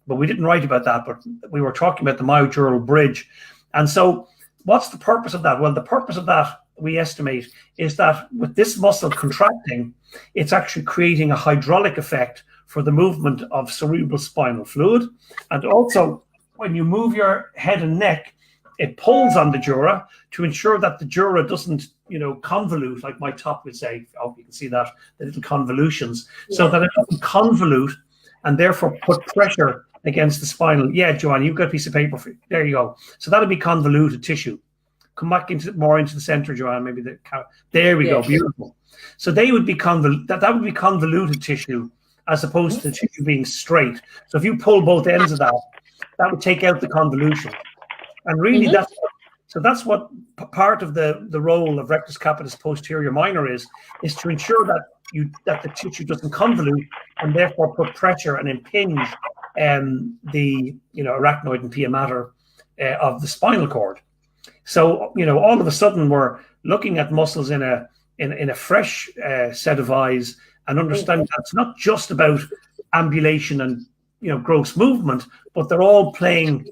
But we didn't write about that, but we were talking about the myodural bridge. And so what's the purpose of that? Well, the purpose of that, we estimate, is that with this muscle contracting, it's actually creating a hydraulic effect for the movement of cerebral spinal fluid. And also, when you move your head and neck, it pulls on the dura to ensure that the dura doesn't, convolute, like my top would say. Oh, you can see that, the little convolutions, so that it doesn't convolute and therefore put pressure against the spinal. Yeah, Joanne, you've got a piece of paper for you. There you go. So that'll be convoluted tissue. Come back more into the center, Joanne. Maybe there we go. Beautiful. So they would be that would be convoluted tissue as opposed to the tissue being straight. So if you pull both ends of that would take out the convolution. And really, that's what part of the role of rectus capitis posterior minor is to ensure that the tissue doesn't convolute and therefore put pressure and impinge the arachnoid and pia mater of the spinal cord. So all of a sudden we're looking at muscles in a fresh set of eyes, and understanding that it's not just about ambulation and gross movement, but they're all playing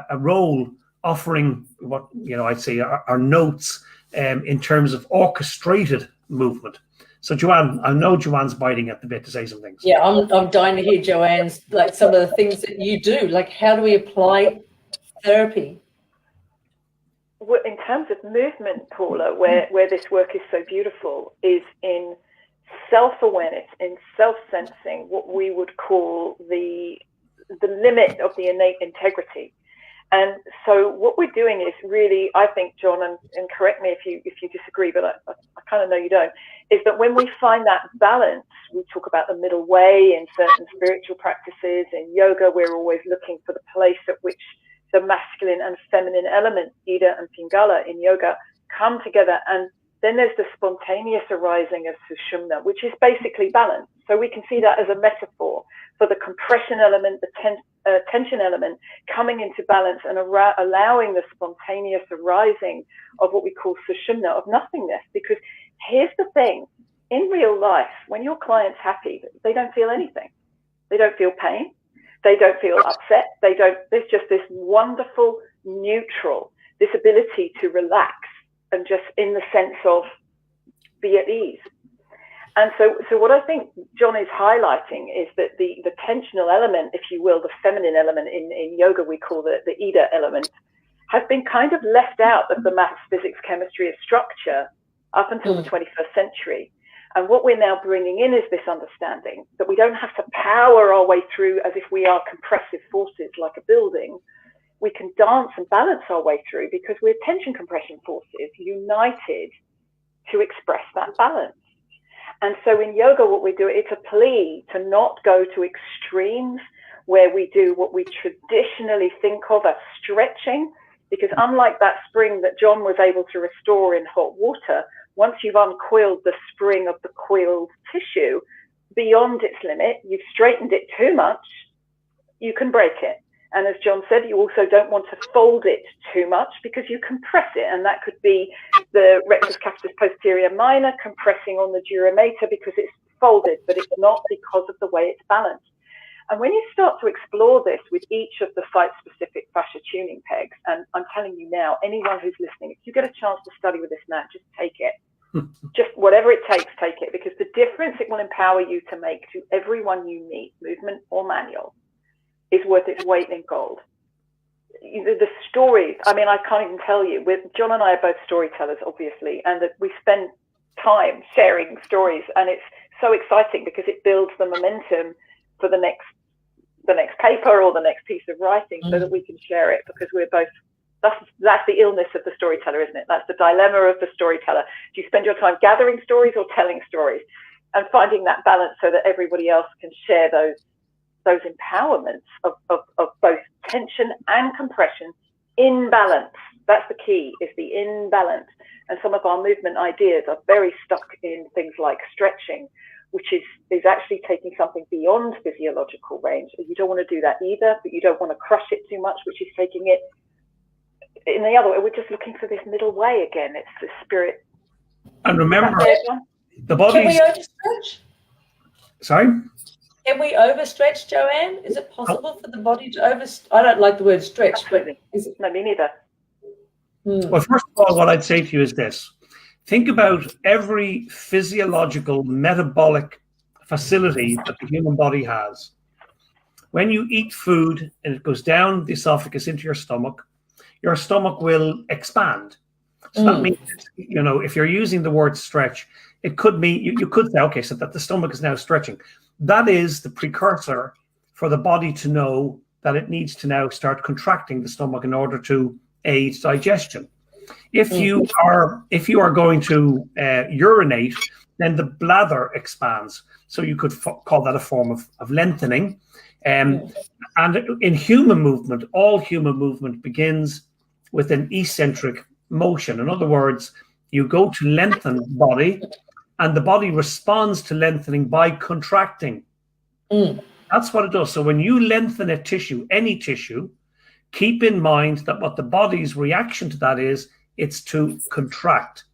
a role, offering what I'd say are notes in terms of orchestrated movement. So Joanne, I know Joanne's biting at the bit to say some things. Yeah, I'm dying to hear Joanne's, like, some of the things that you do. Like, how do we apply therapy? Well, in terms of movement, Paula, where this work is so beautiful is in self-awareness, in self-sensing, what we would call the limit of the innate integrity. And so what we're doing is really, I think, John, and correct me if you disagree, but I kind of know you don't, is that when we find that balance, we talk about the middle way in certain spiritual practices. In yoga, we're always looking for the place at which the masculine and feminine elements, Ida and Pingala in yoga, come together. And then there's the spontaneous arising of Sushumna, which is basically balance. So we can see that as a metaphor for the compression element, the tension element coming into balance and allowing the spontaneous arising of what we call Sushumna, of nothingness. Because here's the thing, in real life, when your client's happy, they don't feel anything. They don't feel pain. They don't feel upset. There's just this wonderful neutral, this ability to relax and just in the sense of be at ease. And so what I think John is highlighting is that the tensional element, if you will, the feminine element in yoga we call the Ida element, has been kind of left out of the maths, physics, chemistry of structure up until the 21st century. And what we're now bringing in is this understanding that we don't have to power our way through as if we are compressive forces like a building. We can dance and balance our way through because we're tension compression forces united to express that balance. And so in yoga, what we do, it's a plea to not go to extremes where we do what we traditionally think of as stretching, because unlike that spring that John was able to restore in hot water, once you've uncoiled the spring of the coiled tissue beyond its limit, you've straightened it too much, you can break it. And as John said, you also don't want to fold it too much because you compress it. And that could be the rectus capitis posterior minor compressing on the dura mater because it's folded, but it's not because of the way it's balanced. And when you start to explore this with each of the site-specific fascia tuning pegs, and I'm telling you now, anyone who's listening, if you get a chance to study with this man, just take it. Just whatever it takes, take it, because the difference it will empower you to make to everyone you meet, movement or manual, is worth its weight in gold. The stories, I mean, I can't even tell you. John and I are both storytellers, obviously, and that we spend time sharing stories, and it's so exciting because it builds the momentum for the next paper or the next piece of writing, so that we can share it, because we're both, that's the illness of the storyteller, isn't it? That's the dilemma of the storyteller. Do you spend your time gathering stories or telling stories? And finding that balance so that everybody else can share those empowerments of both tension and compression in balance. That's the key, is the in balance. And some of our movement ideas are very stuck in things like stretching, which is actually taking something beyond physiological range. You don't want to do that either, but you don't want to crush it too much, which is taking it in the other way. We're just looking for this middle way again. It's the spirit. And remember, the body. Can we overstretch? Sorry? Can we overstretch, Joanne? Is it possible for the body to I don't like the word stretch, Absolutely. but is it? No, me neither. Well, first of all, what I'd say to you is this. Think about every physiological metabolic facility that the human body has. When you eat food and it goes down the esophagus into your stomach will expand. So that means, if you're using the word stretch, it could mean, you could say, okay, so that the stomach is now stretching. That is the precursor for the body to know that it needs to now start contracting the stomach in order to aid digestion. If you are going to urinate, then the bladder expands. So you could call that a form of lengthening. And in human movement, all human movement begins with an eccentric motion. In other words, you go to lengthen the body, and the body responds to lengthening by contracting. That's what it does. So when you lengthen a tissue, any tissue, keep in mind that what the body's reaction to that is, it's to contract.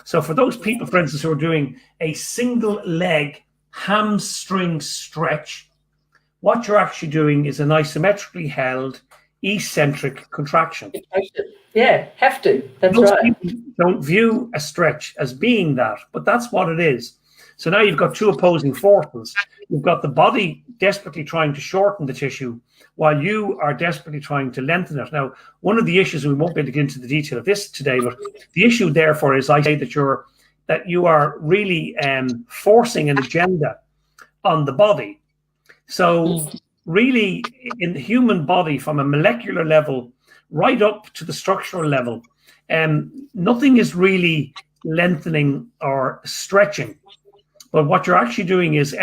So for those people, for instance, who are doing a single leg hamstring stretch, what you're actually doing is an isometrically held eccentric contraction. Yeah, have to. That's Most right. people don't view a stretch as being that, but that's what it is. So now you've got two opposing forces. You've got the body desperately trying to shorten the tissue while you are desperately trying to lengthen it. Now, one of the issues, we won't be able to get into the detail of this today, but the issue therefore is, I say that you are really forcing an agenda on the body. So really, in the human body, from a molecular level right up to the structural level, nothing is really lengthening or stretching. But what you're actually doing is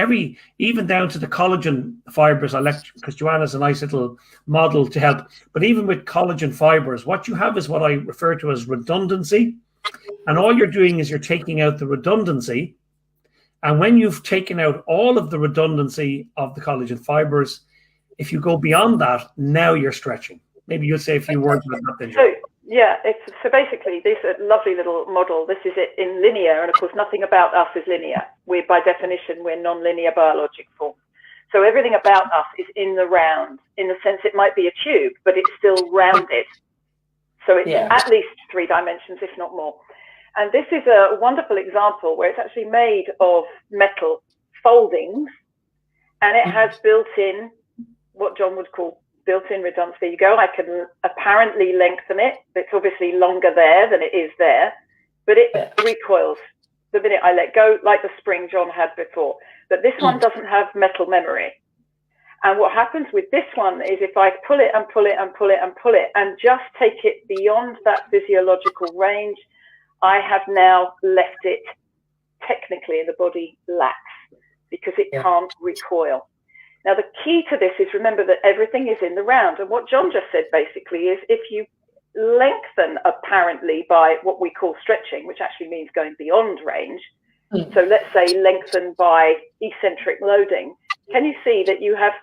even down to the collagen fibers, because Joanne has a nice little model to help. But even with collagen fibers, what you have is what I refer to as redundancy. And all you're doing is you're taking out the redundancy. And when you've taken out all of the redundancy of the collagen fibers, if you go beyond that, now you're stretching. Maybe you'll say a few words about that then. So basically this lovely little model, this is it in linear, and of course nothing about us is linear. By definition, we're non-linear biologic forms. So everything about us is in the round, in the sense it might be a tube, but it's still rounded. So it's at least 3 dimensions, if not more. And this is a wonderful example where it's actually made of metal foldings, and it has built-in, what John would call built-in redundancy. There you go. I can apparently lengthen it. It's obviously longer there than it is there, but it recoils the minute I let go, like the spring John had before. But this one doesn't have metal memory. And what happens with this one is if I pull it and pull it and pull it and pull it and just take it beyond that physiological range, I have now left it technically in the body lax because it can't recoil. Now, the key to this is, remember that everything is in the round. And what John just said basically is, if you lengthen apparently by what we call stretching, which actually means going beyond range. So let's say lengthen by eccentric loading. Can you see that you have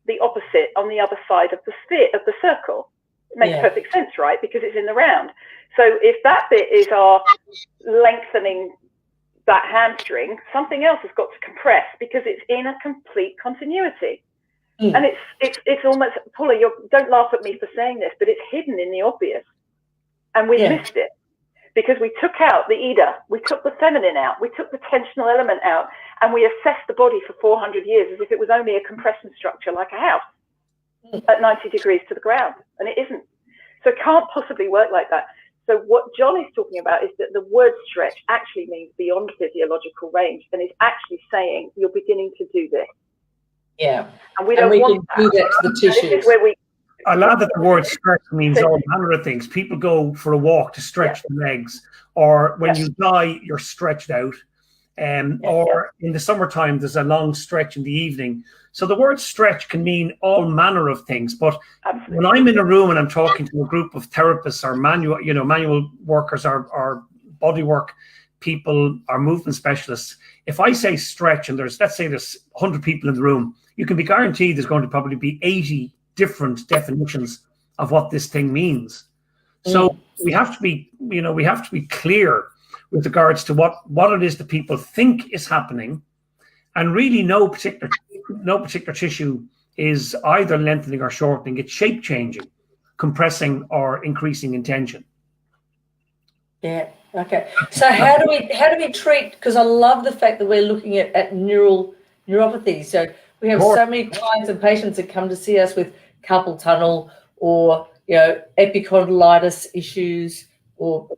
the opposite on the other side of the sphere, of the circle? It makes perfect sense, right? Because it's in the round. So if that bit is our lengthening that hamstring, something else has got to compress because it's in a complete continuity. And it's almost, Paula, don't laugh at me for saying this, but it's hidden in the obvious. And we missed it because we took out the Ida, we took the feminine out, we took the tensional element out, and we assessed the body for 400 years as if it was only a compression structure like a house at 90 degrees to the ground. And it isn't. So it can't possibly work like that. So what John is talking about is that the word stretch actually means beyond physiological range, and is actually saying you're beginning to do this. Yeah. And we don't want that. Do that to the tissues. This is where we, I love that the word stretch means all manner of things. People go for a walk to stretch the legs, or when you lie, you're stretched out. Or in the summertime, there's a long stretch in the evening. So the word stretch can mean all manner of things. But when I'm in a room and I'm talking to a group of therapists or manual workers or body work people or movement specialists, if I say stretch and let's say there's 100 people in the room, you can be guaranteed there's going to probably be 80 different definitions of what this thing means. So we have to be clear with regards to what it is that people think is happening, and really no particular tissue is either lengthening or shortening. It's shape changing, compressing or increasing in tension. Yeah. Okay. So how do we treat? Because I love the fact that we're looking at neuropathy. So we have so many clients and patients that come to see us with carpal tunnel or epicondylitis issues or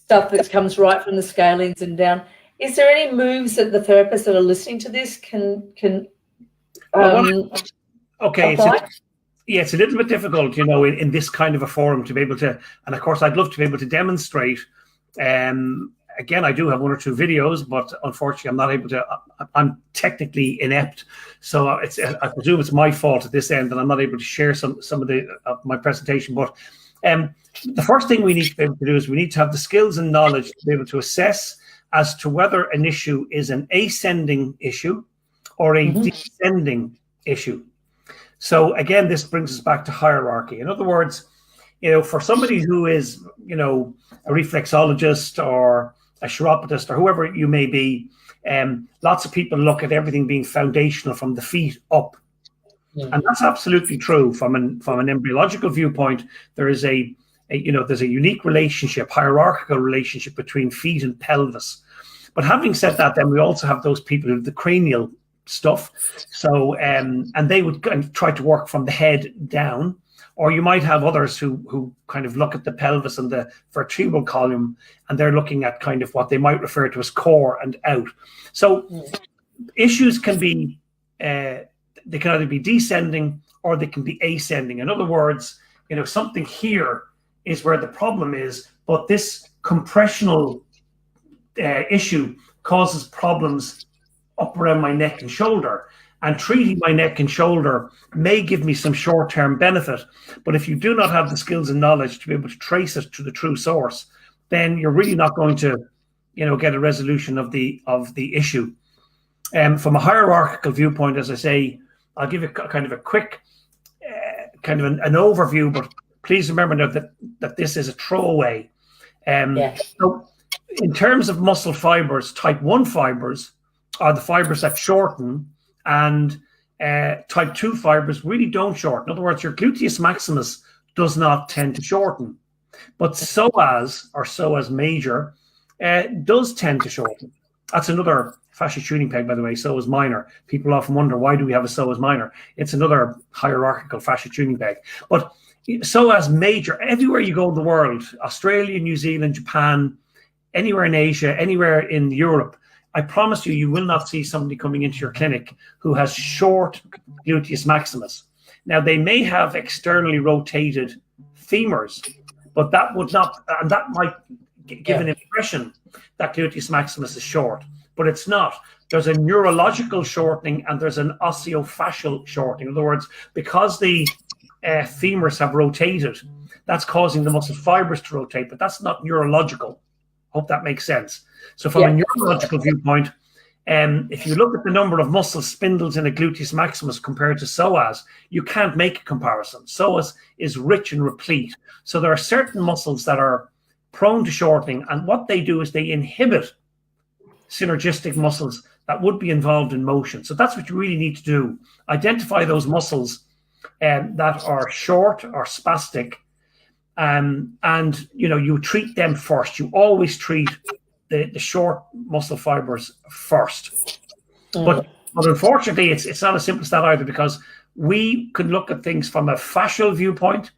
stuff that comes right from the scalenes and down. Is there any moves that the therapists that are listening to this can okay, it's a little bit difficult, in this kind of a forum to be able to, and of course I'd love to be able to demonstrate. Again, I do have one or two videos, but unfortunately I'm not able to, I'm technically inept. So I presume it's my fault at this end that I'm not able to share some of my presentation. But the first thing we need to be able to do is we need to have the skills and knowledge to be able to assess as to whether an issue is an ascending issue or a descending issue. So again, this brings us back to hierarchy. In other words, for somebody who is, a reflexologist or a chiropodist or whoever you may be, lots of people look at everything being foundational from the feet up. And that's absolutely true. From an embryological viewpoint, there's a unique relationship, hierarchical relationship between feet and pelvis. But having said that, then we also have those people who have the cranial stuff. So, and they would try to work from the head down. Or you might have others who kind of look at the pelvis and the vertebral column, and they're looking at kind of what they might refer to as core and out. So issues can be, they can either be descending or they can be ascending. In other words, something here is where the problem is, but this compressional issue causes problems up around my neck and shoulder. And treating my neck and shoulder may give me some short-term benefit, but if you do not have the skills and knowledge to be able to trace it to the true source, then you're really not going to, get a resolution of the issue. From a hierarchical viewpoint, as I say, I'll give you kind of a quick, kind of an overview, but please remember that this is a throwaway. So, in terms of muscle fibers, type 1 fibers are the fibers that shorten, and type 2 fibers really don't shorten. In other words, your gluteus maximus does not tend to shorten, but psoas major does tend to shorten. That's another fascia tuning peg, by the way, psoas minor. People often wonder, why do we have a psoas minor? It's another hierarchical fascia tuning peg. But psoas major, everywhere you go in the world, Australia, New Zealand, Japan, anywhere in Asia, anywhere in Europe, I promise you will not see somebody coming into your clinic who has short gluteus maximus. Now, they may have externally rotated femurs, but that would not, and that might give an impression that gluteus maximus is short. but it's not. There's a neurological shortening and there's an osteofascial shortening. In other words, because the femurs have rotated, that's causing the muscle fibers to rotate, but that's not neurological. Hope that makes sense. So from a neurological viewpoint, if you look at the number of muscle spindles in a gluteus maximus compared to psoas, you can't make a comparison. Psoas is rich and replete. So there are certain muscles that are prone to shortening, and what they do is they inhibit synergistic muscles that would be involved in motion. So that's what you really need to do. Identify those muscles that are short or spastic, and you treat them first. You always treat the short muscle fibers first. But unfortunately, it's not as simple as that either, because we can look at things from a fascial viewpoint,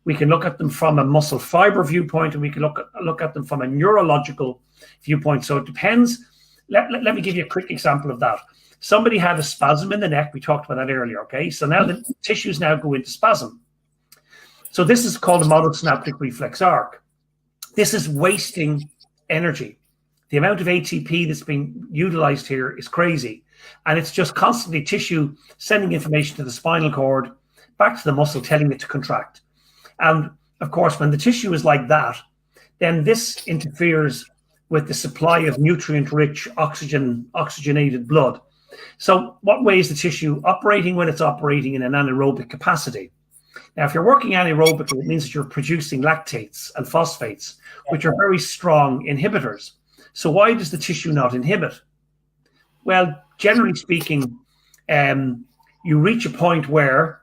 we can look at them from a muscle fiber viewpoint, and we can look at them from a neurological viewpoint. So it depends. Let me give you a quick example of that. Somebody had a spasm in the neck. We talked about that earlier, okay? So now the tissues now go into spasm. So this is called a monosynaptic reflex arc. This is wasting energy. The amount of ATP that's being utilized here is crazy. And it's just constantly tissue sending information to the spinal cord, back to the muscle, telling it to contract. And of course, when the tissue is like that, then this interferes with the supply of nutrient-rich oxygenated blood. So what way is the tissue operating when it's operating in an anaerobic capacity? Now, if you're working anaerobically, it means that you're producing lactates and phosphates, which are very strong inhibitors. So why does the tissue not inhibit? Well, generally speaking, you reach a point where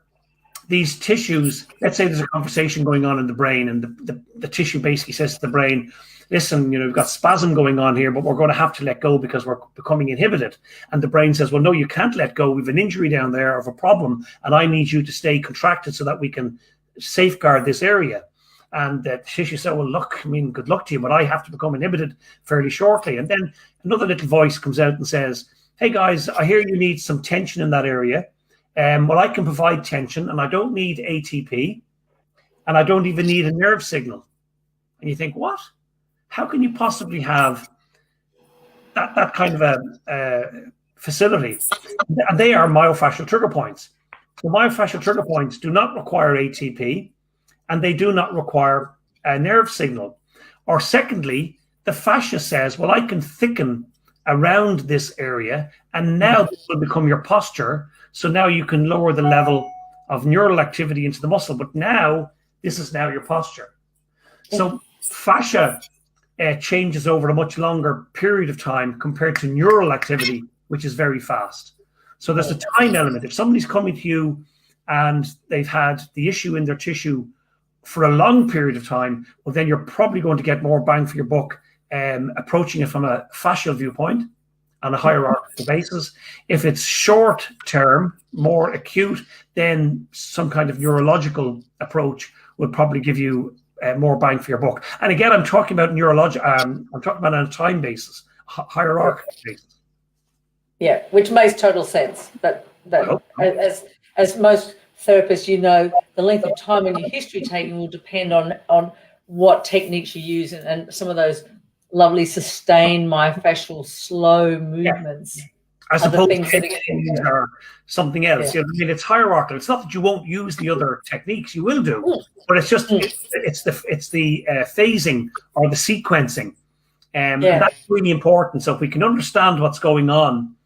these tissues, let's say there's a conversation going on in the brain, and the tissue basically says to the brain, listen, we've got spasm going on here, but we're going to have to let go because we're becoming inhibited. And the brain says, well, no, you can't let go. We've an injury down there of a problem, and I need you to stay contracted so that we can safeguard this area. And the tissue said, well, look, good luck to you, but I have to become inhibited fairly shortly. And then another little voice comes out and says, hey, guys, I hear you need some tension in that area. Well, I can provide tension, and I don't need ATP, and I don't even need a nerve signal. And you think, what? How can you possibly have that kind of a facility? And they are myofascial trigger points. The myofascial trigger points do not require ATP, and they do not require a nerve signal. Or secondly, the fascia says, well, I can thicken around this area, and now this will become your posture. So now you can lower the level of neural activity into the muscle, but now this is now your posture. So fascia changes over a much longer period of time compared to neural activity, which is very fast. So there's a time element. If somebody's coming to you and they've had the issue in their tissue for a long period of time, well, then you're probably going to get more bang for your buck approaching it from a fascial viewpoint on a hierarchical basis. If it's short term, more acute, then some kind of neurological approach would probably give you more bang for your buck. And again, I'm talking about I'm talking about on a time basis, hierarchical basis. Yeah, which makes total sense. That as most therapists, the length of time and your history taken will depend on what techniques you use, and some of those lovely sustained myofascial slow movements. I suppose are something else. Yeah. It's hierarchical. It's not that you won't use the other techniques; you will do, but it's just it's the phasing or the sequencing, and that's really important. So if we can understand what's going on,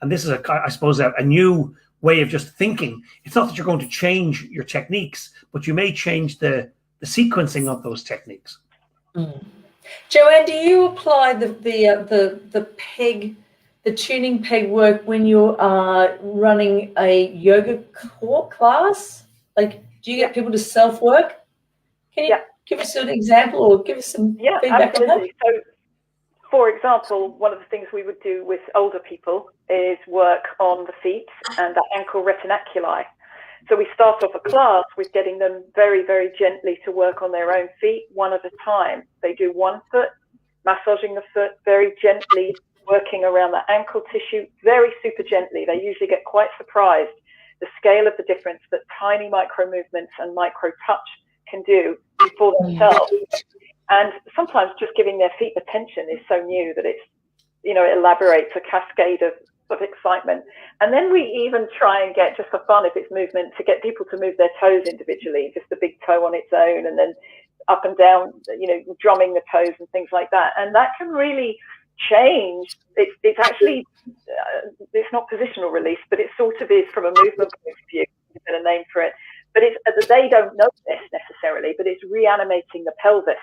and this is I suppose a new way of just thinking. It's not that you're going to change your techniques, but you may change the sequencing of those techniques. Joanne, do you apply the peg, the tuning peg work when you are running a yoga class? Like, do you get people to self-work? Can you give us an example or give us some feedback absolutely. on that? So, for example, one of the things we would do with older people is work on the feet and the ankle retinaculi. So we start off a class with getting them very, very gently to work on their own feet, one at a time. They do one foot, massaging the foot very gently, working around the ankle tissue very super gently. They usually get quite surprised the scale of the difference that tiny micro movements and micro touch can do for themselves. And sometimes just giving their feet attention is so new that it's it elaborates a cascade of excitement. And then we even try and get, just for fun, if it's movement, to get people to move their toes individually, just the big toe on its own, and then up and down, drumming the toes and things like that. And that can really change. It's actually, it's not positional release, but it sort of is from a movement point of view. There's been a name for it. But they don't know this necessarily, but it's reanimating the pelvis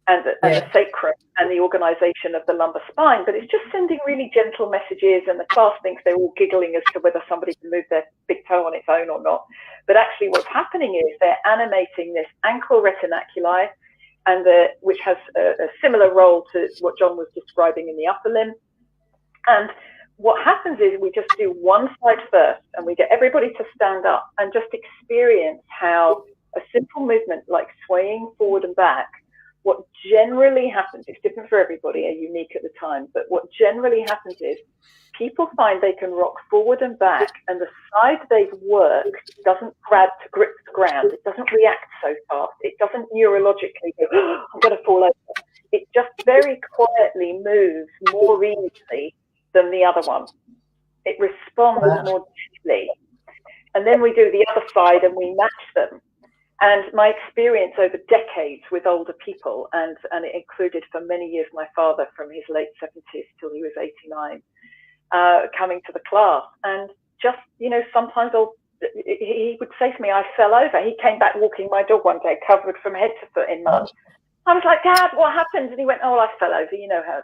and the sacrum and the organization of the lumbar spine. But it's just sending really gentle messages, and the class thinks they're all giggling as to whether somebody can move their big toe on its own or not. But actually what's happening is they're animating this ankle retinaculi, and which has a similar role to what John was describing in the upper limb. And what happens is we just do one side first, and we get everybody to stand up and just experience how a simple movement like swaying forward and back, what generally happens, it's different for everybody and unique at the time, but what generally happens is people find they can rock forward and back, and the side they've worked doesn't grab to grip the ground. It doesn't react so fast. It doesn't neurologically go, oh, I'm going to fall over. It just very quietly moves more easily than the other one. It responds more deeply. And then we do the other side and we match them. And my experience over decades with older people, and it included for many years my father from his late 70s till he was 89, coming to the class. And just, sometimes he would say to me, I fell over. He came back walking my dog one day, covered from head to foot in mud. I was like, Dad, what happened? And he went, oh, I fell over. You know how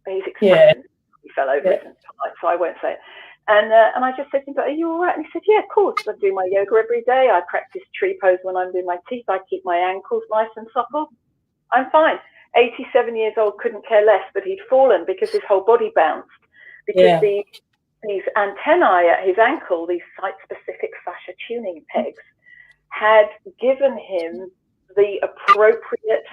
his expression, he fell over, isn't polite, so I won't say it. And I just said to him, but are you all right? And he said, yeah, of course. I do my yoga every day. I practice tree pose when I'm doing my teeth. I keep my ankles nice and supple. I'm fine. 87 years old, couldn't care less, but he'd fallen because his whole body bounced. Because these antennae at his ankle, these site-specific fascia tuning pegs, had given him the appropriate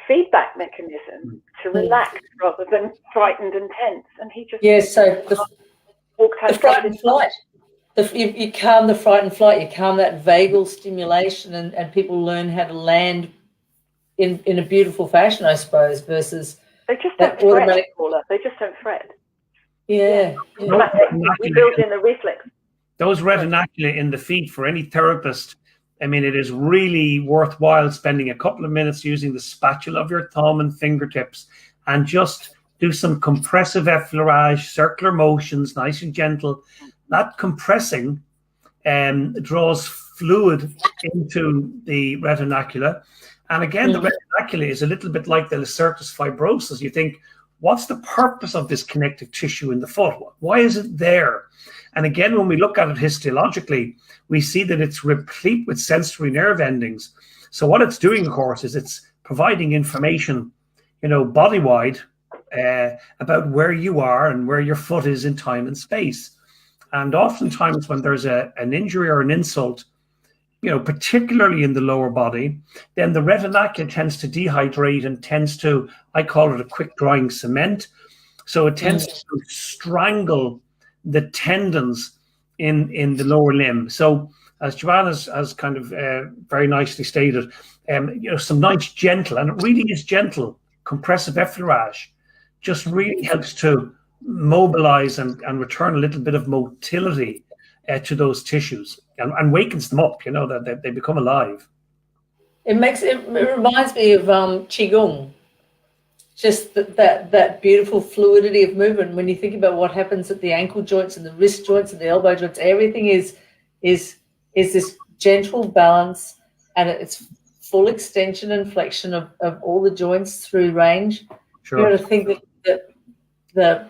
feedback mechanism to relax rather than frightened and tense. And he just... so the fright and flight. You calm the fright and flight. You calm that vagal stimulation, and people learn how to land in a beautiful fashion, I suppose, versus they just don't fret, Paula. They just don't fret. Yeah. We build in the reflex. Those retinacula in the feet, for any therapist, I mean, it is really worthwhile spending a couple of minutes using the spatula of your thumb and fingertips and just do some compressive effleurage, circular motions, nice and gentle. That compressing draws fluid into the retinacula. And again, the retinacula is a little bit like the lacertus fibrosus. You think, what's the purpose of this connective tissue in the foot? Why is it there? And again, when we look at it histologically, we see that it's replete with sensory nerve endings. So what it's doing, of course, is it's providing information, body-wide, about where you are and where your foot is in time and space. And oftentimes when there's an injury or an insult, particularly in the lower body, then the retinacula tends to dehydrate and tends to, I call it a quick drying cement. So it tends to strangle the tendons in the lower limb. So as Joanne has kind of very nicely stated, some nice gentle, and it really is gentle, compressive effleurage just really helps to mobilize and return a little bit of motility to those tissues and wakens them up, that they become alive. It reminds me of Qigong, just that beautiful fluidity of movement. When you think about what happens at the ankle joints and the wrist joints and the elbow joints, everything is this gentle balance, and it's full extension and flexion of all the joints through range. Sure. To think that the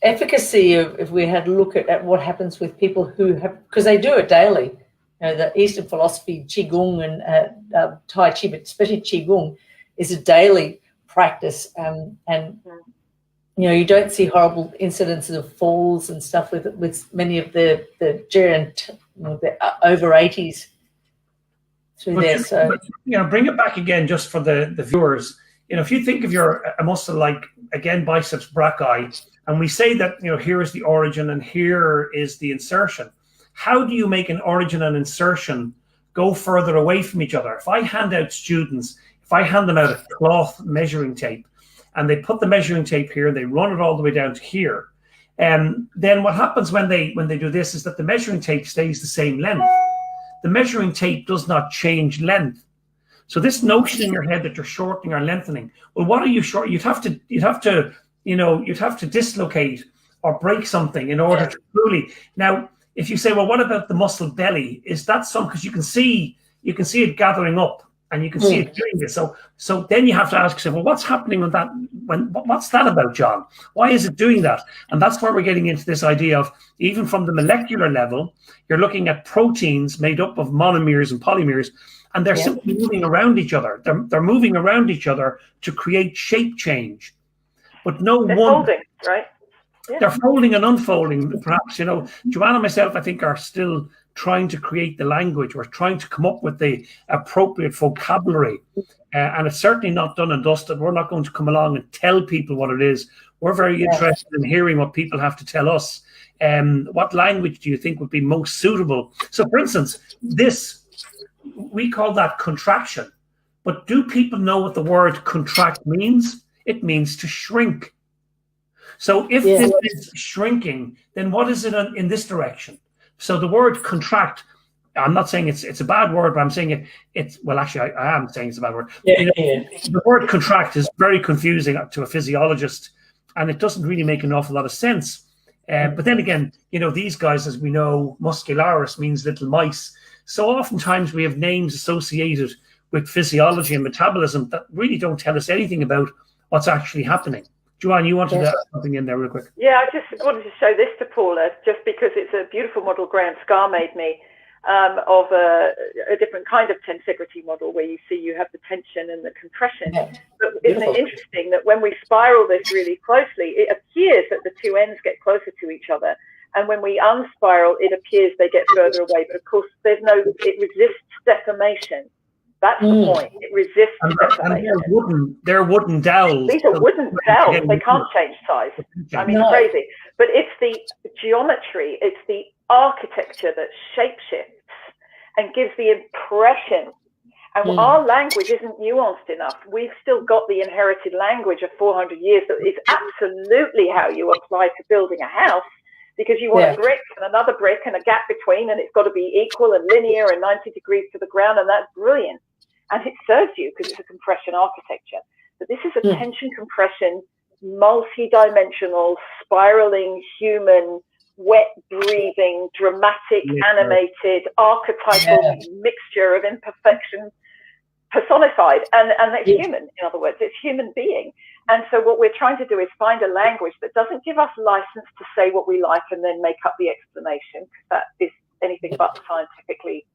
efficacy of, if we had a look at what happens with people who have, because they do it daily, the Eastern philosophy, Qigong and Tai Chi, but especially Qigong, is a daily practice, and you don't see horrible incidences of falls and stuff with many of the over 80s through there. So bring it back again just for the viewers. If you think of a muscle like, again, biceps brachii, and we say that, here is the origin and here is the insertion. How do you make an origin and insertion go further away from each other? If I hand out students, if I hand them out a cloth measuring tape and they put the measuring tape here, they run it all the way down to here. Then what happens when they do this is that the measuring tape stays the same length. The measuring tape does not change length. So this notion in your head that you're shortening or lengthening, well, what are you short? You'd have to dislocate or break something in order to truly. Now, if you say, well, what about the muscle belly? Is that some, because you can see it gathering up and you can see it doing this. So then you have to ask yourself, well, what's happening with that? What's that about, John? Why is it doing that? And that's where we're getting into this idea of, even from the molecular level, you're looking at proteins made up of monomers and polymers, and they're simply moving around each other. They're moving around each other to create shape change. But they're folding, right? Yeah. They're folding and unfolding, perhaps. Joanne and myself, I think, are still trying to create the language. We're trying to come up with the appropriate vocabulary. And it's certainly not done and dusted. We're not going to come along and tell people what it is. We're very interested in hearing what people have to tell us. What language do you think would be most suitable? So, for instance, we call that contraction. But do people know what the word contract means? It means to shrink. So if this is shrinking, then what is it in this direction? So the word contract, I'm not saying it's a bad word, but I'm saying it's well, actually, I am saying it's a bad word. The word contract is very confusing to a physiologist, and it doesn't really make an awful lot of sense. But then again, these guys, as we know, muscularis means little mice. So oftentimes we have names associated with physiology and metabolism that really don't tell us anything about what's actually happening. Joanne, you wanted to add something in there real quick? Yeah, I just wanted to show this to Paula, just because it's a beautiful model Graham Scar made me of a different kind of tensegrity model, where you see you have the tension and the compression. But isn't it interesting that when we spiral this really closely, it appears that the two ends get closer to each other. And when we unspiral, it appears they get further away. But of course, it resists deformation. That's the point. It resists deformation. And they're wooden dowels. These are wooden dowels. They can't change size. I mean, crazy. But it's the geometry, it's the architecture that shapeshifts and gives the impression. And our language isn't nuanced enough. We've still got the inherited language of 400 years that is absolutely how you apply to building a house, because you want a brick and another brick and a gap between, and it's got to be equal and linear and 90 degrees to the ground, and that's brilliant. And it serves you because it's a compression architecture. But this is a tension compression, multi-dimensional, spiraling, human, wet breathing, dramatic, animated, archetypal mixture of imperfection personified. And it's human, in other words, it's human being. And so what we're trying to do is find a language that doesn't give us license to say what we like and then make up the explanation, because that is anything but scientifically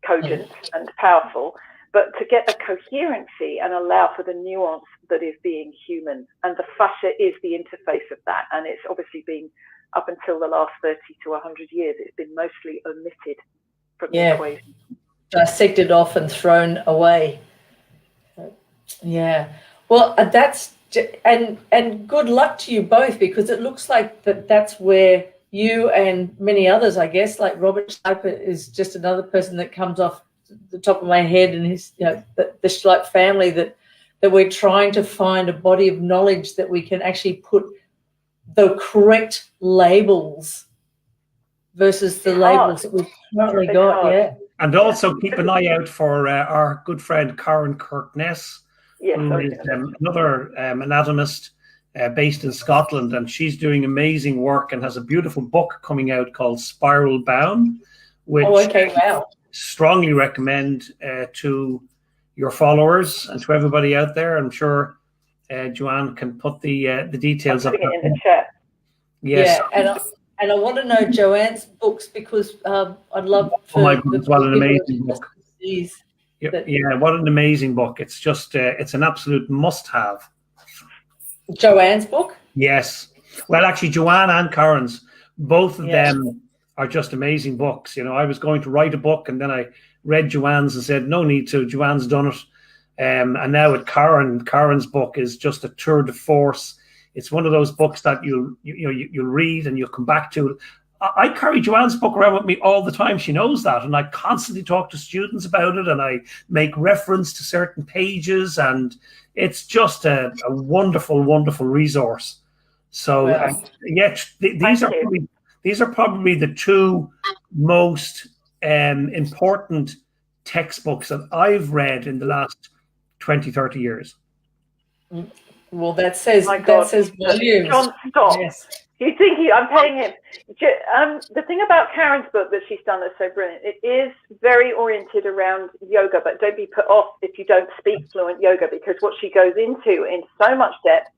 cogent and powerful, but to get a coherency and allow for the nuance that is being human. And the fascia is the interface of that. And it's obviously been, up until the last 30 to 100 years, it's been mostly omitted from the equation. Dissected off and thrown away. Yeah. Well, that's, and good luck to you both, because it looks like that's where you and many others, I guess, like Robert Sharper is just another person that comes off the top of my head, and his, the Schleip family, that we're trying to find a body of knowledge that we can actually put the correct labels versus the labels that we've currently got. And also keep an eye out for our good friend Karen Kirkness, who is another anatomist based in Scotland, and she's doing amazing work and has a beautiful book coming out called Spiral Bound, which strongly recommend to your followers and to everybody out there. I'm sure Joanne can put the details up in the chat. Yes. Yeah, and I want to know Joanne's books, because I'd love for my goodness, what an amazing book. Yeah, what an amazing book. It's just it's an absolute must-have. Joanne's book? Yes. Well, actually, Joanne and Karen's, both of them are just amazing books. I was going to write a book, and then I read Joanne's and said, no need to. Joanne's done it. And now with Karen's book is just a tour de force. It's one of those books that you'll read and you'll come back to I carry Joanne's book around with me all the time. She knows that. And I constantly talk to students about it, and I make reference to certain pages, and it's just a wonderful, wonderful resource. So these are probably the two most important textbooks that I've read in the last 20, 30 years. Well, that says volumes. John, stop. Yes. You think I'm paying him? The thing about Karen's book that she's done that's so brilliant, it is very oriented around yoga, but don't be put off if you don't speak fluent yoga, because what she goes into in so much depth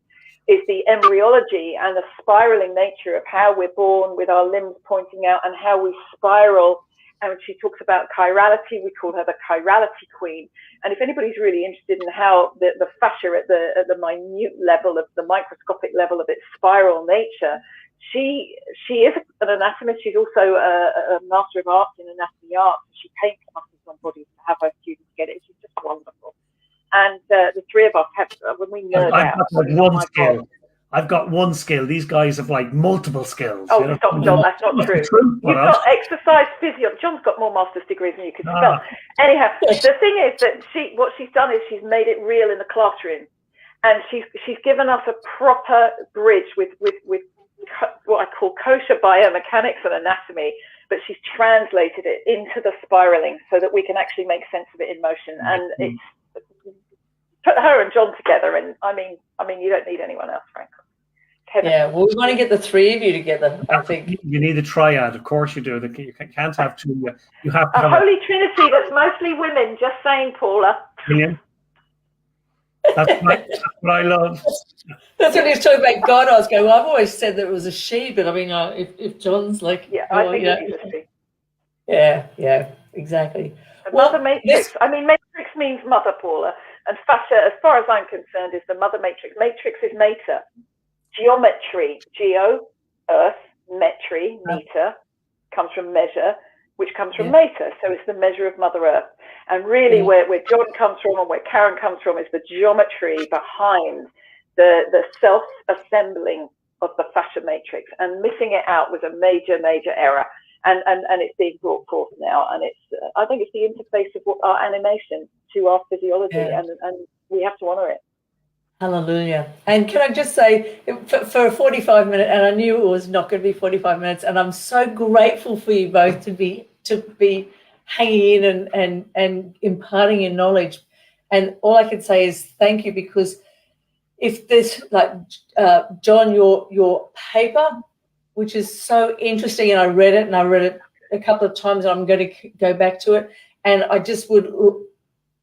is the embryology and the spiraling nature of how we're born with our limbs pointing out and how we spiral. And she talks about chirality. We call her the chirality queen. And if anybody's really interested in how the fascia at the minute level, of the microscopic level of its spiral nature, she is an anatomist. She's also a master of arts in anatomy arts. She paints muscles on bodies to have her students get it. She's just wonderful. And the three of us have, when we nerd out. I've got one skill. These guys have like multiple skills. Oh, stop, John. That's not true. You've got exercise physio. John's got more master's degrees than you can spell. Anyhow, the thing is that what she's done is she's made it real in the classroom, and she's given us a proper bridge with what I call kosher biomechanics and anatomy, but she's translated it into the spiraling so that we can actually make sense of it in motion. And it's put her and John together, and I mean, you don't need anyone else, frankly. Yeah, well, we want to get the three of you together, I think. You need a triad, of course you do. You can't have two. You have to have a holy trinity that's mostly women, just saying, Paula. Brilliant. That's what I love. That's when he was talking about God. I was going, well, I've always said that it was a she, but I mean, if John's like... Yeah, I think it's a she. Yeah, exactly. Mother matrix. Matrix means mother, Paula. And fascia, as far as I'm concerned, is the mother matrix. Matrix is mater. Geometry, geo, earth, metry, meter, comes from measure, which comes from mater. So it's the measure of Mother Earth. And really where John comes from and where Karen comes from is the geometry behind the self-assembling of the fascia matrix. And missing it out was a major, major error. And it's being brought forth now. And I think it's the interface of our animation to our physiology, and we have to honor it. Hallelujah. And can I just say, for a 45-minute, and I knew it was not going to be 45 minutes, and I'm so grateful for you both to be hanging in and imparting your knowledge. And all I can say is thank you, because if this, like John, your paper, which is so interesting, and I read it a couple of times, and I'm going to go back to it, and I just would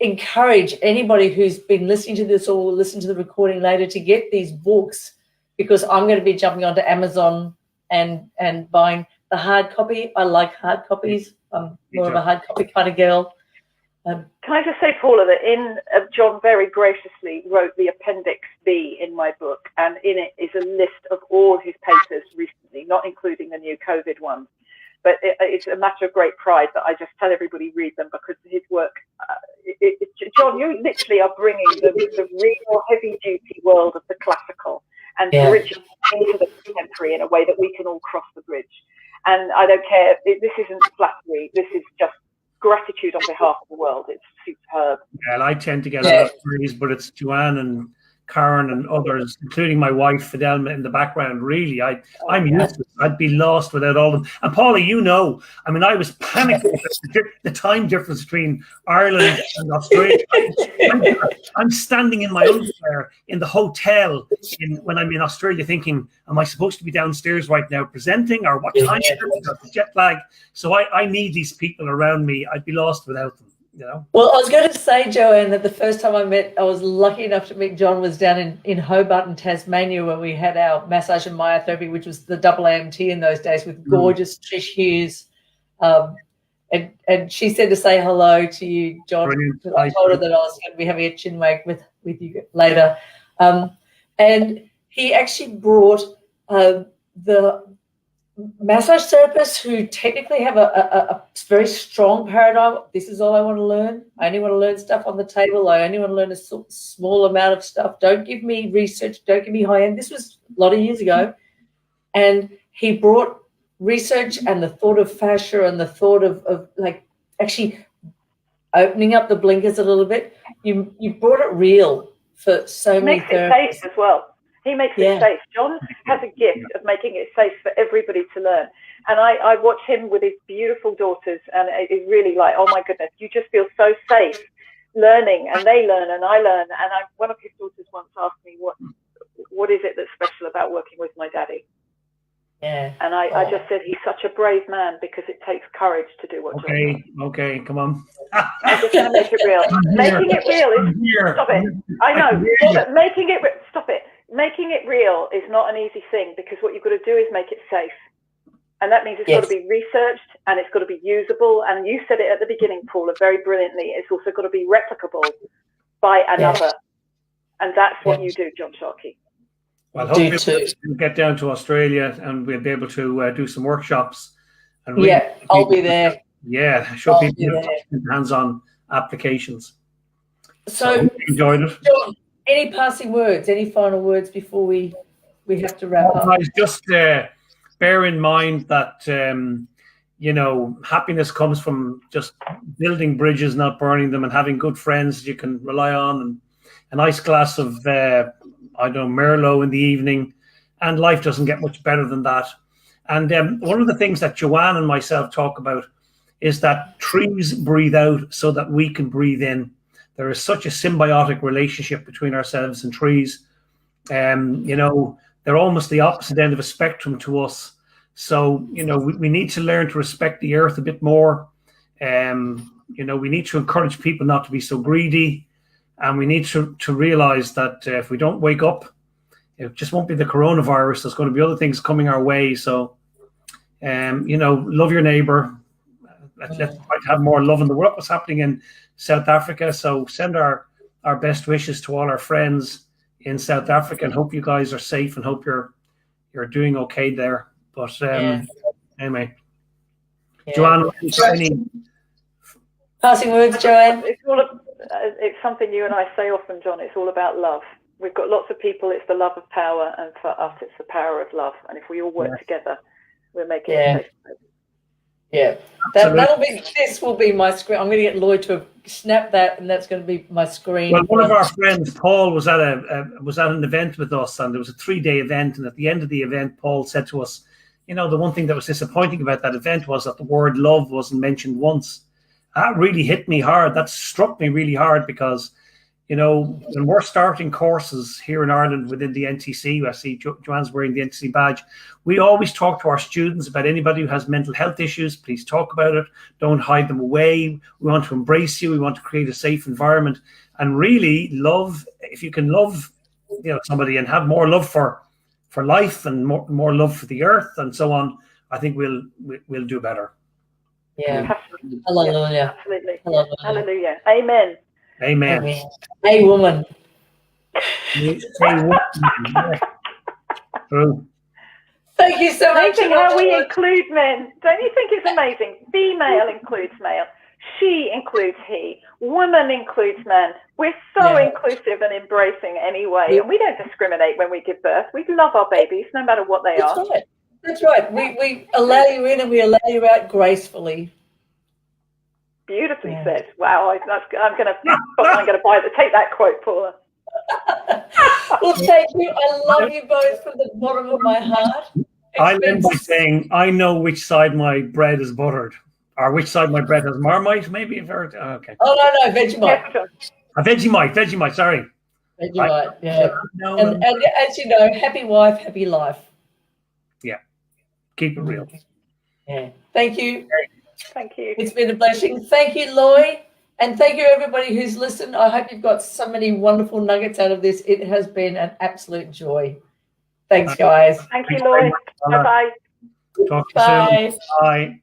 encourage anybody who's been listening to this or will listen to the recording later to get these books, because I'm going to be jumping onto Amazon and buying the hard copy. I like hard copies. I'm more of a hard copy kind of girl. Can I just say, Paula, that John very graciously wrote the Appendix B in my book, and in it is a list of all his papers recently, not including the new COVID ones. But it's a matter of great pride that I just tell everybody read them, because his work, John, you literally are bringing the real heavy-duty world of the classical and bridging into the contemporary in a way that we can all cross the bridge. And I don't care, this isn't flattery, this is just gratitude on behalf of the world. It's superb. Yeah, and I tend to get a lot of praise, but it's Joanne and Karen and others, including my wife Fidelma in the background. Really, I'm useless. I'd be lost without all of them. And Paula, I was panicking at the time difference between Ireland and Australia. I'm standing in my underwear in the hotel when I'm in Australia, thinking, am I supposed to be downstairs right now presenting, or what time is it? Jet lag. So I need these people around me. I'd be lost without them. Well, I was going to say, Joanne, that the first time I was lucky enough to meet John was down in Hobart in Tasmania, where we had our massage and myotherapy, which was the double AMT in those days, with gorgeous Trish Hughes. And she said to say hello to you, John. I told her that I was going to be having a chinwag with you later. And he actually brought the massage therapists who technically have a very strong paradigm. This is all I want to learn. I only want to learn stuff on the table. I only want to learn a small amount of stuff. Don't give me research. Don't give me high end. This was a lot of years ago. And he brought research and the thought of fascia and the thought of like actually opening up the blinkers a little bit. You brought it real for so many therapists. Makes it safe as well. He makes it safe. John has a gift of making it safe for everybody to learn. And I watch him with his beautiful daughters, and it is really like, oh my goodness, you just feel so safe learning, and they learn and I learn. And one of his daughters once asked me, what is it that's special about working with my daddy? Yeah. And I just said, he's such a brave man because it takes courage to do what John does. Okay, come on. I'm just going to make it real. Making it real is, stop it. I know, but stop it. Making it real is not an easy thing, because what you've got to do is make it safe. And that means it's got to be researched, and it's got to be usable. And you said it at the beginning, Paula, very brilliantly. It's also got to be replicable by another. And that's what you do, John Sharkey. Well, hopefully we'll get down to Australia and we'll be able to do some workshops. And I'll be there. Yeah, show people hands-on applications. So enjoyed it. John, any passing words, any final words before we have to wrap up? Guys, just bear in mind that happiness comes from just building bridges, not burning them, and having good friends you can rely on, and a nice glass of Merlot in the evening, and life doesn't get much better than that. And one of the things that Joanne and myself talk about is that trees breathe out so that we can breathe in. There is such a symbiotic relationship between ourselves and trees. They're almost the opposite end of a spectrum to us. So, we need to learn to respect the earth a bit more. We need to encourage people not to be so greedy. And we need to realize that if we don't wake up, it just won't be the coronavirus. There's going to be other things coming our way. So, love your neighbor. Let's try to have more love in the world. What's happening in South Africa? So send our best wishes to all our friends in South Africa, and hope you guys are safe, and hope you're doing okay there. But anyway, Joanne, any passing words, Joanne? It's something you and I say often, John. It's all about love. We've got lots of people. It's the love of power, and for us, it's the power of love. And if we all work together, we're making it safe. Yeah, this will be my screen. I'm going to get Lloyd to snap that, and that's going to be my screen. Well, one of our friends, Paul, was at an event with us, and there was a 3-day event. And at the end of the event, Paul said to us, the one thing that was disappointing about that event was that the word love wasn't mentioned once. That really hit me hard. That struck me really hard, because, when we're starting courses here in Ireland within the NTC, I see Joanne's wearing the NTC badge, we always talk to our students about anybody who has mental health issues. Please talk about it. Don't hide them away. We want to embrace you. We want to create a safe environment. And really love, if you can love somebody and have more love for life and more love for the earth and so on, I think we'll do better. Yeah. Hallelujah. Absolutely. Hallelujah. Amen. Amen. A woman. True. Thank you so much. Amazing how we include men. Don't you think it's amazing? Female includes male. She includes he. Woman includes man. We're so inclusive and embracing anyway. And we don't discriminate when we give birth. We love our babies no matter what they are. Right. That's right. We allow you in and we allow you out gracefully. Beautifully said. Wow, I'm going to take that quote, Paula. Well, thank you. I love you both from the bottom of my heart. I end by saying, I know which side my bread is buttered, or which side my bread has Marmite, maybe. Okay. Oh, no, Vegemite. Vegemite, sorry. Vegemite, yeah. And as you know, happy wife, happy life. Yeah. Keep it real. Yeah. Thank you. Thank you. It's been a blessing. Thank you, Lloyd. And thank you, everybody who's listened. I hope you've got so many wonderful nuggets out of this. It has been an absolute joy. Thanks, guys. Thank you, Lloyd. Bye-bye. Talk to you soon. Bye.